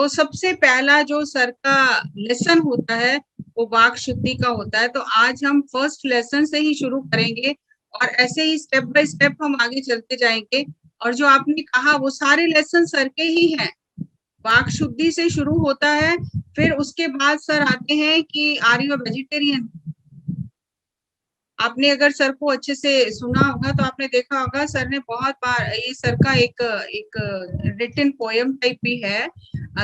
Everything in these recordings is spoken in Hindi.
तो सबसे पहला जो सर का लेसन होता है वो वाक शुद्धि का होता है। तो आज हम फर्स्ट लेसन से ही शुरू करेंगे और ऐसे ही स्टेप बाय स्टेप हम आगे चलते जाएंगे। और जो आपने कहा वो सारे लेसन सर के ही हैं। वाक शुद्धि से शुरू होता है, फिर उसके बाद सर आते हैं कि आर यू वेजिटेरियन। आपने अगर सर को अच्छे से सुना होगा तो आपने देखा होगा सर ने बहुत बार, ये सर का एक रिटन पोएम टाइप भी है,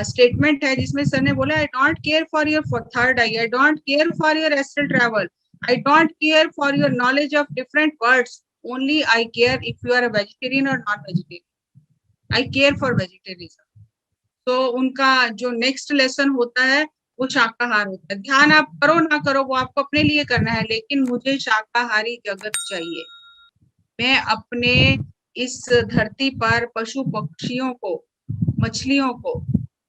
स्टेटमेंट है, जिसमें सर ने बोला, I don't care for your third I don't care for your astral travel, I don't care for your knowledge of different words, only I care if you are a vegetarian और non vegetarian, I care for vegetarian. तो उनका जो नेक्स्ट लेसन होता है वो शाकाहार होता है। ध्यान आप करो ना करो वो आपको अपने लिए करना है, लेकिन मुझे शाकाहारी जगत चाहिए। मैं अपने इस धरती पर पशु पक्षियों को, मछलियों को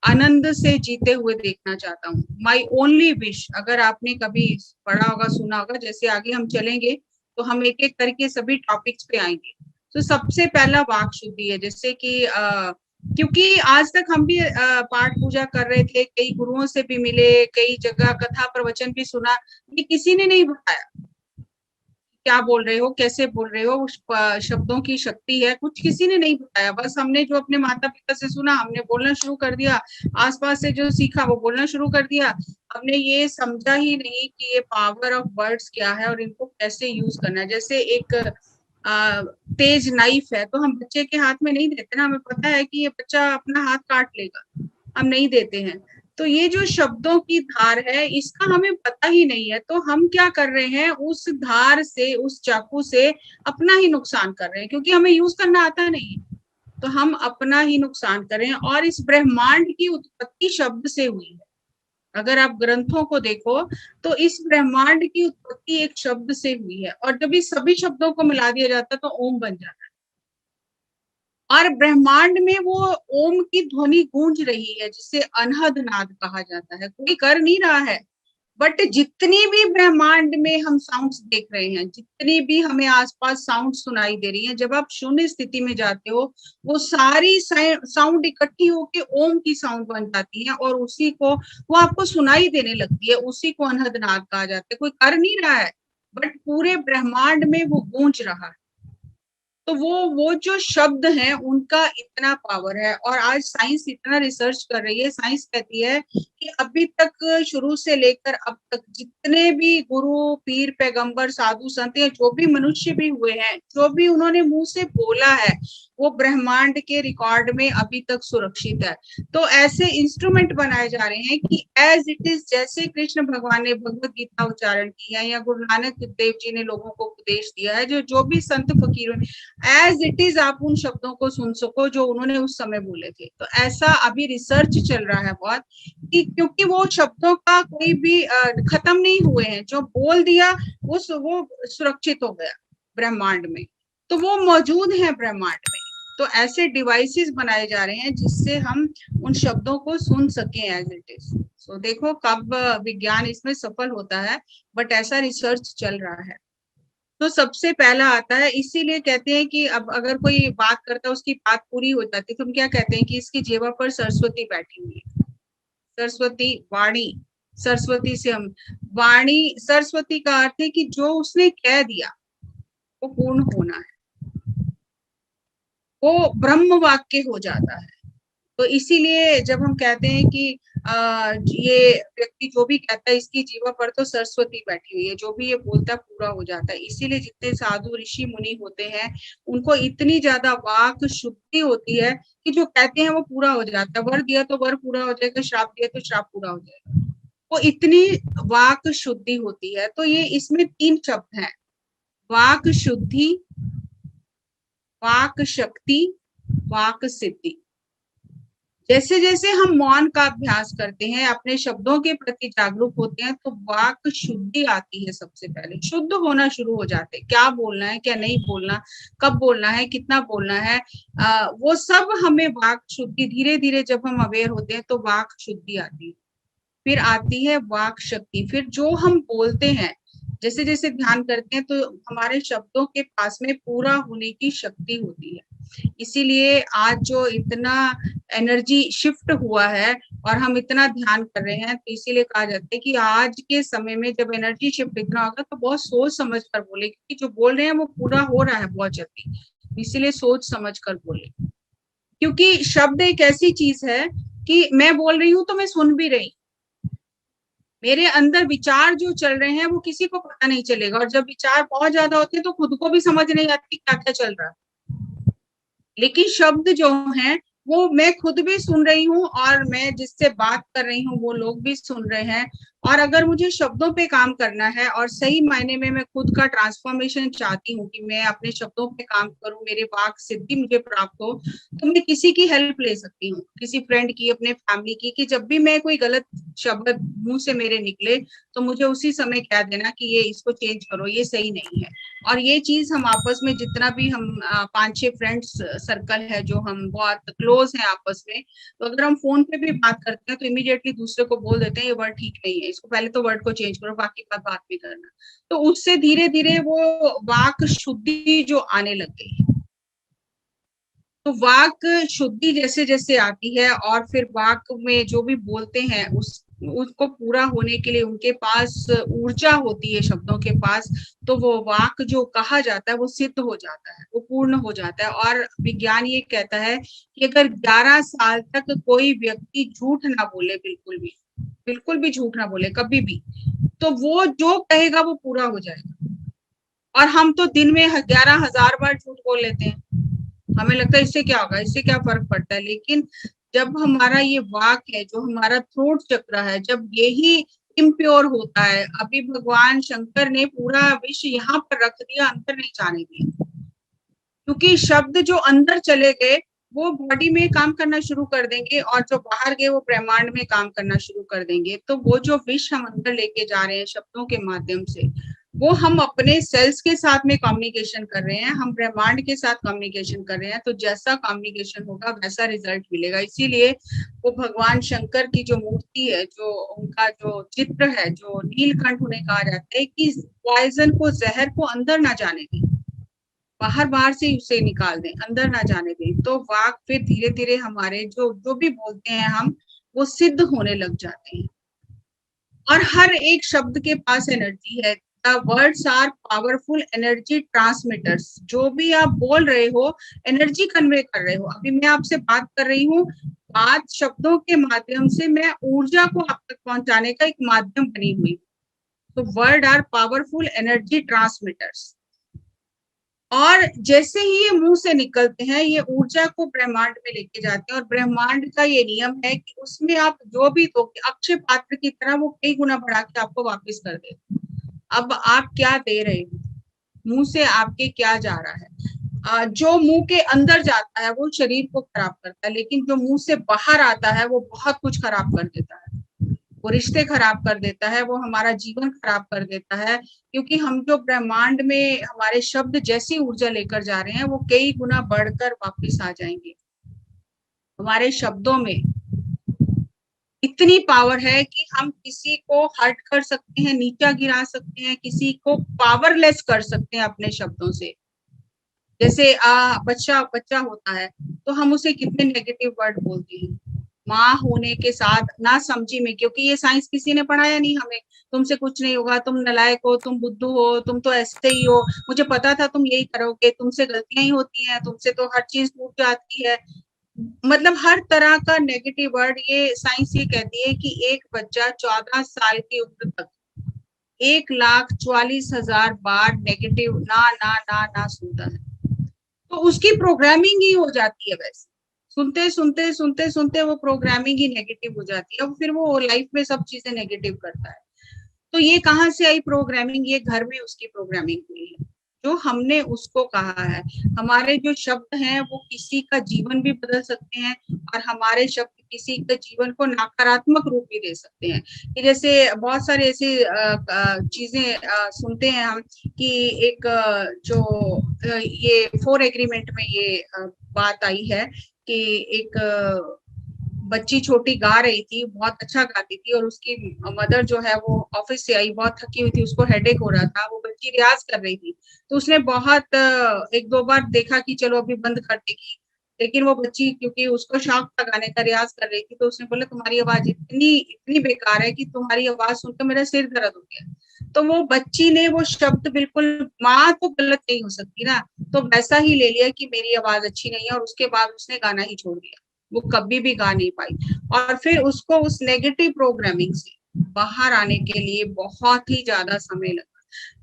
आनंद से जीते हुए देखना चाहता हूँ। My only wish. अगर आपने कभी पढ़ा होगा, सुना होगा, जैसे आगे हम चलेंगे तो हम एक एक करके सभी टॉपिक्स पे आएंगे। तो सबसे पहला वाक शुद्धि है, जैसे कि क्योंकि आज तक हम भी पाठ पूजा कर रहे थे, कई गुरुओं से भी मिले, कई जगह कथा प्रवचन भी सुना, ये किसी ने नहीं बताया क्या बोल रहे हो, कैसे बोल रहे हो, शब्दों की शक्ति है, कुछ किसी ने नहीं बताया। बस हमने जो अपने माता पिता से सुना हमने बोलना शुरू कर दिया, आसपास से जो सीखा वो बोलना शुरू कर दिया। हमने ये समझा ही नहीं कि ये पावर ऑफ वर्ड्स क्या है और इनको कैसे यूज करना है। जैसे एक तेज नाइफ है तो हम बच्चे के हाथ में नहीं देते ना, हमें पता है कि ये बच्चा अपना हाथ काट लेगा, हम नहीं देते हैं। तो ये जो शब्दों की धार है इसका हमें पता ही नहीं है, तो हम क्या कर रहे हैं, उस धार से, उस चाकू से अपना ही नुकसान कर रहे हैं, क्योंकि हमें यूज करना आता नहीं है, तो हम अपना ही नुकसान कर रहे हैं। और इस ब्रह्मांड की उत्पत्ति शब्द से हुई है। अगर आप ग्रंथों को देखो तो इस ब्रह्मांड की उत्पत्ति एक शब्द से हुई है, और जब इस सभी शब्दों को मिला दिया जाता है तो ओम बन जाता है। और ब्रह्मांड में वो ओम की ध्वनि गूंज रही है, जिसे अनहद नाद कहा जाता है। कोई कर नहीं रहा है, बट जितनी भी ब्रह्मांड में हम साउंड्स देख रहे हैं, जितनी भी हमें आसपास साउंड सुनाई दे रही हैं, जब आप शून्य स्थिति में जाते हो वो सारी साउंड इकट्ठी होके ओम की साउंड बन जाती है, और उसी को वो आपको सुनाई देने लगती है, उसी को अनहद नाद कहा जाता है। कोई कर नहीं रहा है, बट पूरे ब्रह्मांड में वो गूंज रहा है। तो वो जो शब्द हैं उनका इतना पावर है। और आज साइंस इतना रिसर्च कर रही है, साइंस कहती है कि अभी तक शुरू से लेकर अब तक जितने भी गुरु, पीर, पैगंबर, साधु, संत या जो भी मनुष्य भी हुए हैं, जो भी उन्होंने मुंह से बोला है वो ब्रह्मांड के रिकॉर्ड में अभी तक सुरक्षित है। तो ऐसे इंस्ट्रूमेंट बनाए जा रहे हैं कि एज इट इज, जैसे कृष्ण भगवान ने भगवत गीता उच्चारण की है या गुरु नानक देव जी ने लोगों को उपदेश दिया है, जो भी संत फकीरों ने, एज इट इज आप उन शब्दों को सुन सको जो उन्होंने उस समय बोले थे। तो ऐसा अभी रिसर्च चल रहा है बहुत, कि क्योंकि वो शब्दों का कोई भी खत्म नहीं हुए हैं, जो बोल दिया वो सुरक्षित हो गया ब्रह्मांड में, तो वो मौजूद है ब्रह्मांड में। तो ऐसे डिवाइसेस बनाए जा रहे हैं जिससे हम उन शब्दों को सुन सकें एज इट इज। सो देखो कब विज्ञान इसमें सफल होता है, बट ऐसा रिसर्च चल रहा है। तो सबसे पहला आता है, इसीलिए कहते हैं कि अब अगर कोई बात करता है उसकी बात पूरी हो जाती है, तो हम क्या कहते हैं कि इसकी जेबा पर सरस्वती बैठी हुई है। सरस्वती वाणी, सरस्वती से हम, वाणी सरस्वती का अर्थ है कि जो उसने कह दिया वो पूर्ण होना है, वो ब्रह्म वाक्य हो जाता है। तो इसीलिए जब हम कहते हैं कि ये व्यक्ति जो भी कहता है इसकी जीवा पर तो सरस्वती बैठी हुई है, जो भी ये बोलता है पूरा हो जाता है। इसीलिए जितने साधु ऋषि मुनि होते हैं उनको इतनी ज्यादा वाक शुद्धि होती है कि जो कहते हैं वो पूरा हो जाता है। वर दिया तो वर पूरा हो जाएगा, श्राप दिया तो श्राप पूरा हो जाएगा, वो इतनी वाक शुद्धि होती है। तो ये इसमें 3 शब्द हैं, वाक शुद्धि, वाक शक्ति, वाक सिद्धि। जैसे जैसे हम मौन का अभ्यास करते हैं, अपने शब्दों के प्रति जागरूक होते हैं, तो वाक शुद्धि आती है। सबसे पहले शुद्ध होना शुरू हो जाते हैं, क्या बोलना है, क्या नहीं बोलना, कब बोलना है, कितना बोलना है, वो सब हमें वाक शुद्धि, धीरे धीरे जब हम अवेयर होते हैं तो वाक शुद्धि आती है। फिर आती है वाक शक्ति। फिर जो हम बोलते हैं, जैसे जैसे ध्यान करते हैं तो हमारे शब्दों के पास में पूरा होने की शक्ति होती है। इसीलिए आज जो इतना एनर्जी शिफ्ट हुआ है और हम इतना ध्यान कर रहे हैं, तो इसीलिए कहा जाता है कि आज के समय में जब एनर्जी शिफ्ट इतना होगा तो बहुत सोच समझ कर बोले, क्योंकि जो बोल रहे हैं वो पूरा हो रहा है बहुत जल्दी, इसीलिए सोच समझ कर बोले। क्योंकि शब्द एक ऐसी चीज है कि मैं बोल रही हूँ तो मैं सुन भी रही, मेरे अंदर विचार जो चल रहे हैं वो किसी को पता नहीं चलेगा, और जब विचार बहुत ज्यादा होते हैं तो खुद को भी समझ नहीं आती क्या क्या चल रहा है। लेकिन शब्द जो हैं वो मैं खुद भी सुन रही हूँ और मैं जिससे बात कर रही हूँ वो लोग भी सुन रहे हैं। और अगर मुझे शब्दों पे काम करना है और सही मायने में मैं खुद का ट्रांसफॉर्मेशन चाहती हूँ कि मैं अपने शब्दों पे काम करूँ, मेरे वाक सिद्धि मुझे प्राप्त हो, तो मैं किसी की हेल्प ले सकती हूँ, किसी फ्रेंड की, अपने फैमिली की, कि जब भी मैं कोई गलत शब्द मुंह से मेरे निकले तो मुझे उसी समय कह देना कि ये इसको चेंज करो, ये सही नहीं है। और ये चीज हम आपस में जितना भी हम 5-6 फ्रेंड्स सर्कल है जो हम बहुत क्लोज हैं आपस में, तो अगर हम फोन पे भी बात करते हैं तो इमीडिएटली दूसरे को बोल देते हैं ये वर्ड ठीक नहीं है, इसको पहले तो वर्ड को चेंज करो, बाकी बात बात भी करना। तो उससे धीरे धीरे वो वाक शुद्धि जो आने लग गई है। तो वाक शुद्धि जैसे जैसे आती है और फिर वाक में जो भी बोलते हैं उसको पूरा होने के लिए उनके पास ऊर्जा होती है शब्दों के पास, तो वो वाक जो कहा जाता है वो सिद्ध हो जाता है, वो पूर्ण हो जाता है। और विज्ञान ये कहता है कि अगर 11 साल तक कोई व्यक्ति झूठ ना बोले, बिल्कुल भी झूठ ना बोले कभी भी, तो वो जो कहेगा वो पूरा हो जाएगा। और हम तो दिन में 11,000 बार झूठ बोल लेते हैं, हमें लगता है इससे क्या होगा, इससे क्या फर्क पड़ता है। लेकिन जब हमारा ये वाक है, जो हमारा थ्रोट चक्र है, जब यही इम्प्योर होता है, अभी भगवान शंकर ने पूरा विश्व यहाँ पर रख दिया, अंदर नहीं जाने दिया, क्योंकि शब्द जो अंदर चले गए वो बॉडी में काम करना शुरू कर देंगे और जो बाहर गए वो ब्रह्मांड में काम करना शुरू कर देंगे। तो वो जो विष हम अंदर लेके जा रहे हैं शब्दों के माध्यम से, वो हम अपने सेल्स के साथ में कम्युनिकेशन कर रहे हैं, हम ब्रह्मांड के साथ कम्युनिकेशन कर रहे हैं। तो जैसा कम्युनिकेशन होगा वैसा रिजल्ट मिलेगा। इसीलिए वो भगवान शंकर की जो मूर्ति है, जो उनका जो चित्र है, जो नीलकंठ उन्हें कहा जाता है कि पॉइजन को, जहर को अंदर ना जाने दें, बाहर से उसे निकाल दें, अंदर ना जाने दें। तो वाक फिर धीरे धीरे हमारे जो जो भी बोलते हैं हम, वो सिद्ध होने लग जाते हैं। और हर एक शब्द के पास एनर्जी है। The words are powerful energy transmitters. जो भी आप बोल रहे हो एनर्जी कन्वे कर रहे हो। अभी मैं आपसे बात कर रही हूँ, बात शब्दों के माध्यम से मैं ऊर्जा को आप तक पहुंचाने का एक माध्यम बनी हुई। तो word are powerful energy transmitters. और जैसे ही ये मुंह से निकलते हैं, ये ऊर्जा को ब्रह्मांड में लेके जाते हैं। और ब्रह्मांड का ये नियम है कि उसमें आप जो भी दो, अक्षय पात्र की तरह वो कई गुना बढ़ा के आपको वापस कर दे। अब आप क्या दे रहे हो, मुंह से आपके क्या जा रहा है। जो मुंह के अंदर जाता है वो शरीर को खराब करता है, लेकिन जो मुंह से बाहर आता है वो बहुत कुछ खराब कर देता है। वो रिश्ते खराब कर देता है, वो हमारा जीवन खराब कर देता है। क्योंकि हम जो ब्रह्मांड में हमारे शब्द जैसी ऊर्जा लेकर जा रहे हैं वो कई गुना बढ़कर वापस आ जाएंगे। हमारे शब्दों में इतनी पावर है कि हम किसी को हर्ट कर सकते हैं, नीचा गिरा सकते हैं, किसी को पावरलेस कर सकते हैं अपने शब्दों से। जैसे बच्चा बच्चा होता है तो हम उसे कितने नेगेटिव वर्ड बोलते हैं माँ होने के साथ, ना समझी में, क्योंकि ये साइंस किसी ने पढ़ाया नहीं हमें। तुमसे कुछ नहीं होगा, तुम नालायक हो, तुम बुद्धू हो, तुम तो ऐसे ही हो, मुझे पता था तुम यही करोगे, तुमसे गलतियां ही होती हैं, तुमसे तो हर चीज टूट जाती है। मतलब हर तरह का नेगेटिव वर्ड। ये साइंस ये कहती है कि एक बच्चा 14 साल की उम्र तक 1,44,000 बार नेगेटिव ना ना ना ना सुनता है। तो उसकी प्रोग्रामिंग ही हो जाती है वैसे, सुनते सुनते सुनते सुनते वो प्रोग्रामिंग ही नेगेटिव हो जाती है, और फिर वो लाइफ में सब चीजें नेगेटिव करता है। तो ये कहाँ से आई प्रोग्रामिंग, ये घर में उसकी प्रोग्रामिंग हुई है, जो हमने उसको कहा है। हमारे जो शब्द हैं वो किसी का जीवन भी बदल सकते हैं, और हमारे शब्द किसी के जीवन को नकारात्मक रूप भी दे सकते हैं। कि जैसे बहुत सारे ऐसे चीजें सुनते हैं हम कि एक ये 4 एग्रीमेंट में ये बात आई है कि एक बच्ची छोटी गा रही थी, बहुत अच्छा गाती थी, और उसकी मदर जो है वो ऑफिस से आई, बहुत थकी हुई थी, उसको हेडेक हो रहा था, वो बच्ची रियाज कर रही थी। तो उसने बहुत एक दो बार देखा कि चलो अभी बंद कर देगी, लेकिन वो बच्ची क्योंकि उसको शौक था गाने का, रियाज कर रही थी, तो उसने बोला तुम्हारी आवाज इतनी इतनी बेकार है कि तुम्हारी आवाज सुनकर मेरा सिर दर्द हो गया। तो वो बच्ची ने वो शब्द बिल्कुल, माँ तो गलत नहीं हो सकती ना, तो वैसा ही ले लिया कि मेरी आवाज अच्छी नहीं है, और उसके बाद उसने गाना ही छोड़ दिया, वो कभी भी गा नहीं पाई। और फिर उसको उस नेगेटिव प्रोग्रामिंग से बाहर आने के लिए बहुत ही ज्यादा समय लगा।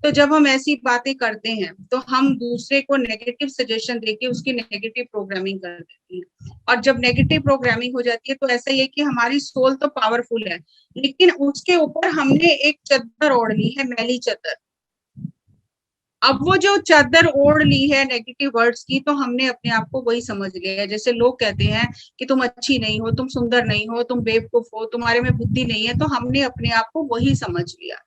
तो जब हम ऐसी बातें करते हैं तो हम दूसरे को नेगेटिव सजेशन देके उसकी नेगेटिव प्रोग्रामिंग कर देते हैं, और जब नेगेटिव प्रोग्रामिंग हो जाती है तो ऐसा ही है कि हमारी सोल तो पावरफुल है, लेकिन उसके ऊपर हमने एक चद्दर ओढ़ ली है, मैली चद्दर। अब वो जो चादर ओढ़ ली है नेगेटिव वर्ड्स की, तो हमने अपने आप को वही समझ लिया है। जैसे लोग कहते हैं कि तुम अच्छी नहीं हो, तुम सुंदर नहीं हो, तुम बेवकूफ हो, तुम्हारे में बुद्धि नहीं है, तो हमने अपने आप को वही समझ लिया।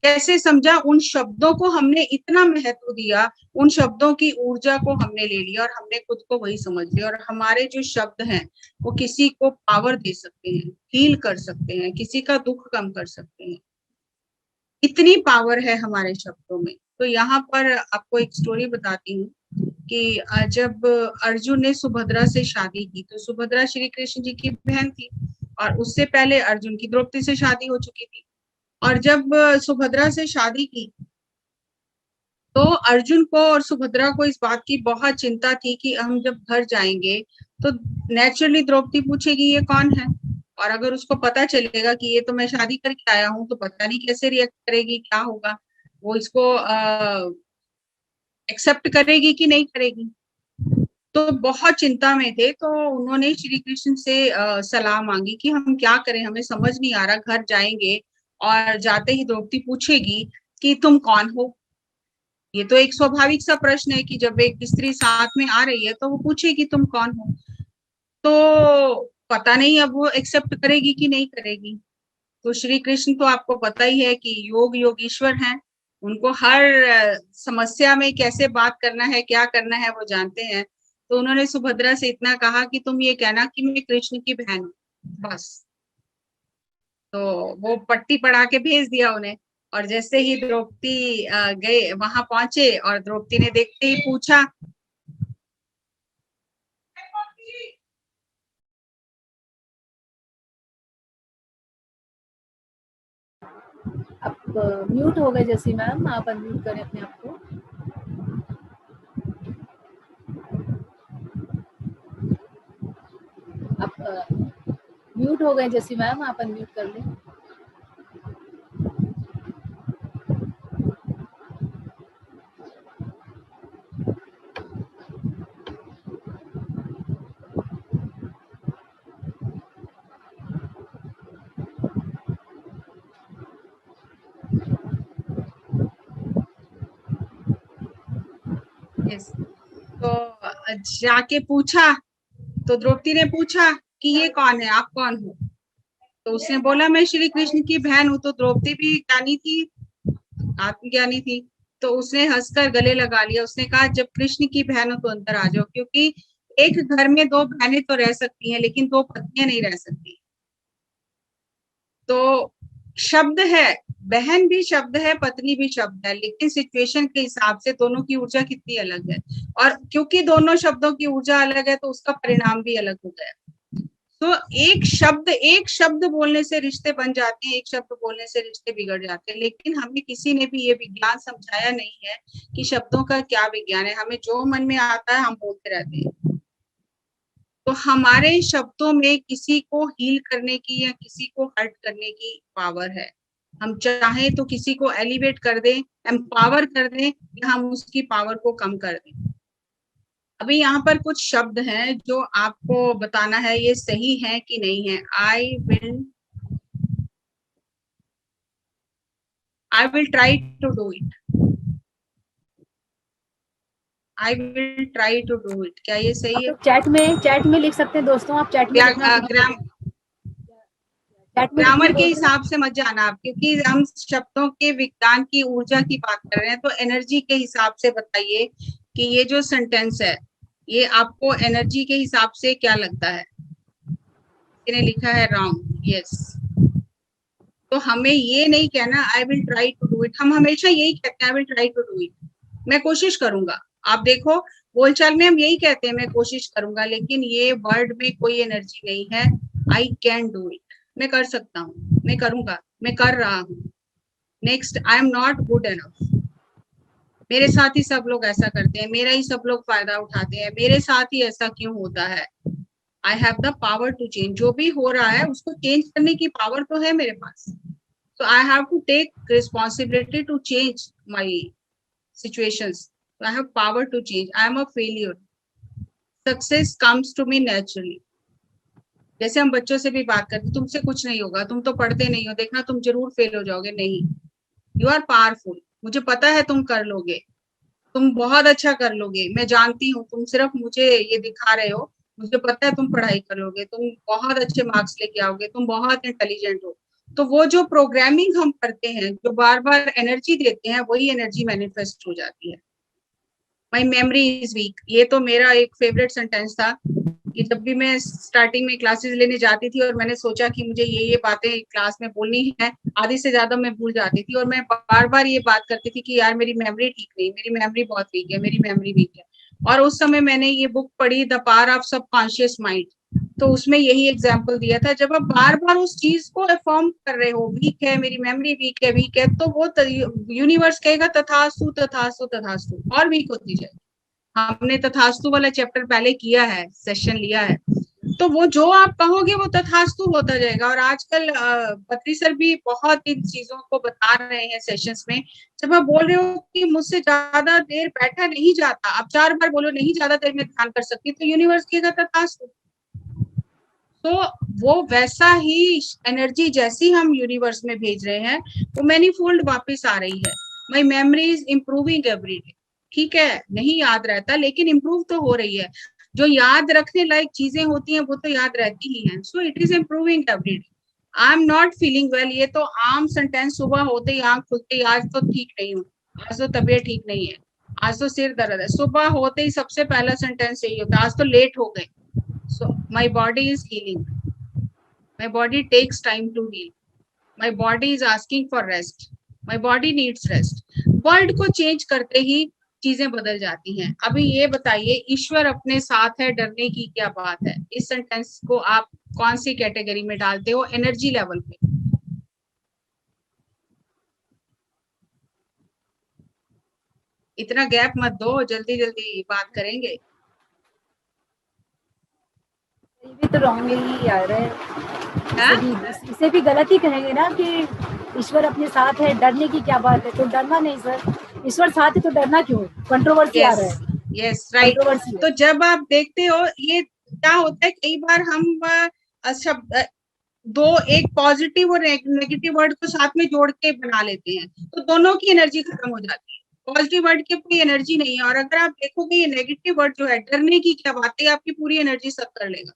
कैसे समझा? उन शब्दों को हमने इतना महत्व दिया, उन शब्दों की ऊर्जा को हमने ले लिया और हमने खुद को वही समझ लिया। और हमारे जो शब्द हैं वो किसी को पावर दे सकते हैं, हील कर सकते हैं, किसी का दुख कम कर सकते हैं, इतनी पावर है हमारे शब्दों में। तो यहाँ पर आपको एक स्टोरी बताती हूँ कि जब अर्जुन ने सुभद्रा से शादी की, तो सुभद्रा श्री कृष्ण जी की बहन थी, और उससे पहले अर्जुन की द्रौपदी से शादी हो चुकी थी। और जब सुभद्रा से शादी की, तो अर्जुन को और सुभद्रा को इस बात की बहुत चिंता थी कि हम जब घर जाएंगे तो नेचुरली द्रौपदी पूछेगी ये कौन है, और अगर उसको पता चलेगा कि ये तो मैं शादी करके आया हूँ, तो पता नहीं कैसे रिएक्ट करेगी, क्या होगा, वो इसको एक्सेप्ट करेगी कि नहीं करेगी। तो बहुत चिंता में थे, तो उन्होंने श्री कृष्ण से सलाह मांगी कि हम क्या करें, हमें समझ नहीं आ रहा, घर जाएंगे और जाते ही द्रौपदी पूछेगी कि तुम कौन हो। ये तो एक स्वाभाविक सा प्रश्न है कि जब एक स्त्री साथ में आ रही है तो वो पूछेगी तुम कौन हो। तो पता नहीं अब वो एक्सेप्ट करेगी कि नहीं करेगी। तो श्री कृष्ण तो आपको पता ही है कि योग योगीश्वर हैं, उनको हर समस्या में कैसे बात करना है, क्या करना है, वो जानते हैं। तो उन्होंने सुभद्रा से इतना कहा कि तुम ये कहना कि मैं कृष्ण की बहन हूँ, बस। तो वो पट्टी पढ़ा के भेज दिया उन्हें। और जैसे ही द्रौपदी गए, वहां पहुंचे, और द्रौपदी ने देखते ही पूछा। आप म्यूट हो गए जैसी मैम, आप अनम्यूट करें अपने आप को। आप म्यूट हो गए जैसी मैम, आप अनम्यूट कर लें। यस। तो जाके पूछा, तो द्रौपदी ने पूछा कि ये कौन है, आप कौन हो। तो उसने बोला मैं श्री कृष्ण की बहन हूँ। तो द्रौपदी भी ज्ञानी थी, आत्मज्ञानी थी, तो उसने हंसकर गले लगा लिया। उसने कहा जब कृष्ण की बहन हो तो अंदर आ जाओ, क्योंकि एक घर में दो बहनें तो रह सकती हैं, लेकिन दो पत्नियां नहीं रह सकती। तो शब्द है, बहन भी शब्द है, पत्नी भी शब्द है, लेकिन सिचुएशन के हिसाब से दोनों की ऊर्जा कितनी अलग है। और क्योंकि दोनों शब्दों की ऊर्जा अलग है, तो उसका परिणाम भी अलग होता है। तो एक शब्द बोलने से रिश्ते बन जाते हैं, एक शब्द बोलने से रिश्ते बिगड़ जाते हैं। लेकिन हमें किसी ने भी ये विज्ञान समझाया नहीं है कि शब्दों का क्या विज्ञान है। हमें जो मन में आता है हम बोलते रहते हैं। तो हमारे शब्दों में किसी को हील करने की या किसी को हर्ट करने की पावर है। हम चाहें तो किसी को एलिवेट कर दें, एम्पावर कर दें, या हम उसकी पावर को कम कर दें। अभी यहाँ पर कुछ शब्द हैं जो आपको बताना है ये सही है कि नहीं है। I will try to do it. I will try to do it, क्या ये सही आप है? लोग चैट में लिख सकते हैं दोस्तों, आप चैट में लिखना शुरू कर दें। चैट में लिखना ग्रामर के बोल रहे हिसाब से मत जाना आप, क्योंकि हम शब्दों के विज्ञान की ऊर्जा की बात कर रहे हैं। तो एनर्जी के हिसाब से बताइए कि ये जो सेंटेंस है, ये आपको एनर्जी के हिसाब से क्या लगता है? ने लिखा है रॉन्ग, यस। तो हमें ये नहीं कहना I will try to do it, हम हमेशा यही कहते हैं I will try to do it, मैं कोशिश करूंगा। आप देखो बोलचाल में हम यही कहते हैं मैं कोशिश करूंगा, लेकिन ये वर्ड में कोई एनर्जी नहीं है। आई कैन डू इट, मैं कर सकता हूँ, मैं करूंगा, मैं कर रहा हूँ। Next, I am not good enough, मेरे साथ ही सब लोग ऐसा करते हैं, मेरा ही सब लोग फायदा उठाते हैं, मेरे साथ ही ऐसा क्यों होता है। I have the power to change, जो भी हो रहा है उसको चेंज करने की पावर तो है मेरे पास। So I have to take responsibility to change my situations. So I have power to change. I am a failure. Success comes to me naturally. जैसे हम बच्चों से भी बात करते, तुमसे कुछ नहीं होगा, तुम तो पढ़ते नहीं हो, देखना तुम जरूर फेल हो जाओगे। नहीं, यू आर पावरफुल, मुझे पता है तुम कर लोगे, तुम बहुत अच्छा कर लोगे, मैं जानती हूँ, तुम सिर्फ मुझे ये दिखा रहे हो, मुझे पता है तुम पढ़ाई कर लोगे, तुम बहुत अच्छे मार्क्स लेके आओगे, तुम बहुत इंटेलिजेंट हो। तो वो जो प्रोग्रामिंग हम करते हैं, जो बार बार एनर्जी देते हैं, वही एनर्जी मैनिफेस्ट हो जाती है। माई मेमोरी इज वीक, ये तो मेरा एक फेवरेट सेंटेंस था कि जब भी मैं स्टार्टिंग में क्लासेस लेने जाती थी और मैंने सोचा कि मुझे ये बातें क्लास में बोलनी है, आधी से ज्यादा मैं भूल जाती थी, और मैं बार बार ये बात करती थी कि यार मेरी मेमोरी ठीक नहीं, मेरी मेमोरी बहुत वीक है, मेरी मेमोरी वीक है। और उस समय मैंने ये बुक पढ़ी, the power of subconscious mind, तो उसमें यही एग्जाम्पल दिया था। जब आप बार बार उस चीज को अफर्म कर रहे हो, वीक है मेरी मेमोरी, वीक है, तो वो यूनिवर्स कहेगा तथास्तु तथास्तु तथास्तु, और वीक होती जाएगी। हमने तथास्तु वाला चैप्टर पहले किया है, सेशन लिया है, तो वो जो आप कहोगे वो तथास्तु होता जाएगा। और आजकल बद्री सर भी बहुत इन चीजों को बता रहे हैं सेशंस में। जब आप बोल रहे हो कि मुझसे ज्यादा देर बैठा नहीं जाता, आप 4 बार बोलो नहीं ज्यादा देर में ध्यान कर सकती, तो यूनिवर्स कहेगा तथास्तु। तो वो वैसा ही एनर्जी जैसी हम यूनिवर्स में भेज रहे हैं, वो मैनीफोल्ड वापस आ रही है। My memory is improving every day, ठीक है, नहीं याद रहता लेकिन इम्प्रूव तो हो रही है। जो याद रखने लायक चीजें होती हैं वो तो याद रहती ही हैं। So it is improving every day. I am not feeling well, ये तो आम सेंटेंस, सुबह होते ही आंख खुलते ही आज तो ठीक नहीं हूँ, आज तो तबीयत ठीक नहीं है, आज तो सिर दर्द है, सुबह होते ही सबसे पहला सेंटेंस यही होता है, आज तो लेट हो गए। So my body is healing. My body takes time to heal. My body is asking for rest. My body needs rest. World को चेंज करते ही चीजें बदल जाती हैं। अभी ये बताइए, ईश्वर अपने साथ है, डरने की क्या बात है? इस सेंटेंस को आप कौन सी कैटेगरी में डालते हो एनर्जी लेवल पे? इतना गैप मत दो, जल्दी जल्दी बात करेंगे। ये भी तो रॉन्ग ही आ रहा है, इसे भी गलत ही कहेंगे ना कि ईश्वर अपने साथ है, डरने की क्या बात है? तो डरना नहीं सर, ईश्वर साथ है तो डरना क्यों? कंट्रोवर्सी आ रहा है। Yes right. तो जब आप देखते हो ये क्या होता है, कई बार हम शब्द दो, एक पॉजिटिव और नेगेटिव वर्ड को साथ में जोड़ के बना लेते हैं, तो दोनों की एनर्जी खत्म हो जाती है। पॉजिटिव वर्ड की कोई एनर्जी नहीं है, और अगर आप देखोगे ये नेगेटिव वर्ड जो है, डरने की क्या बात है, आपकी पूरी एनर्जी सक कर लेगा।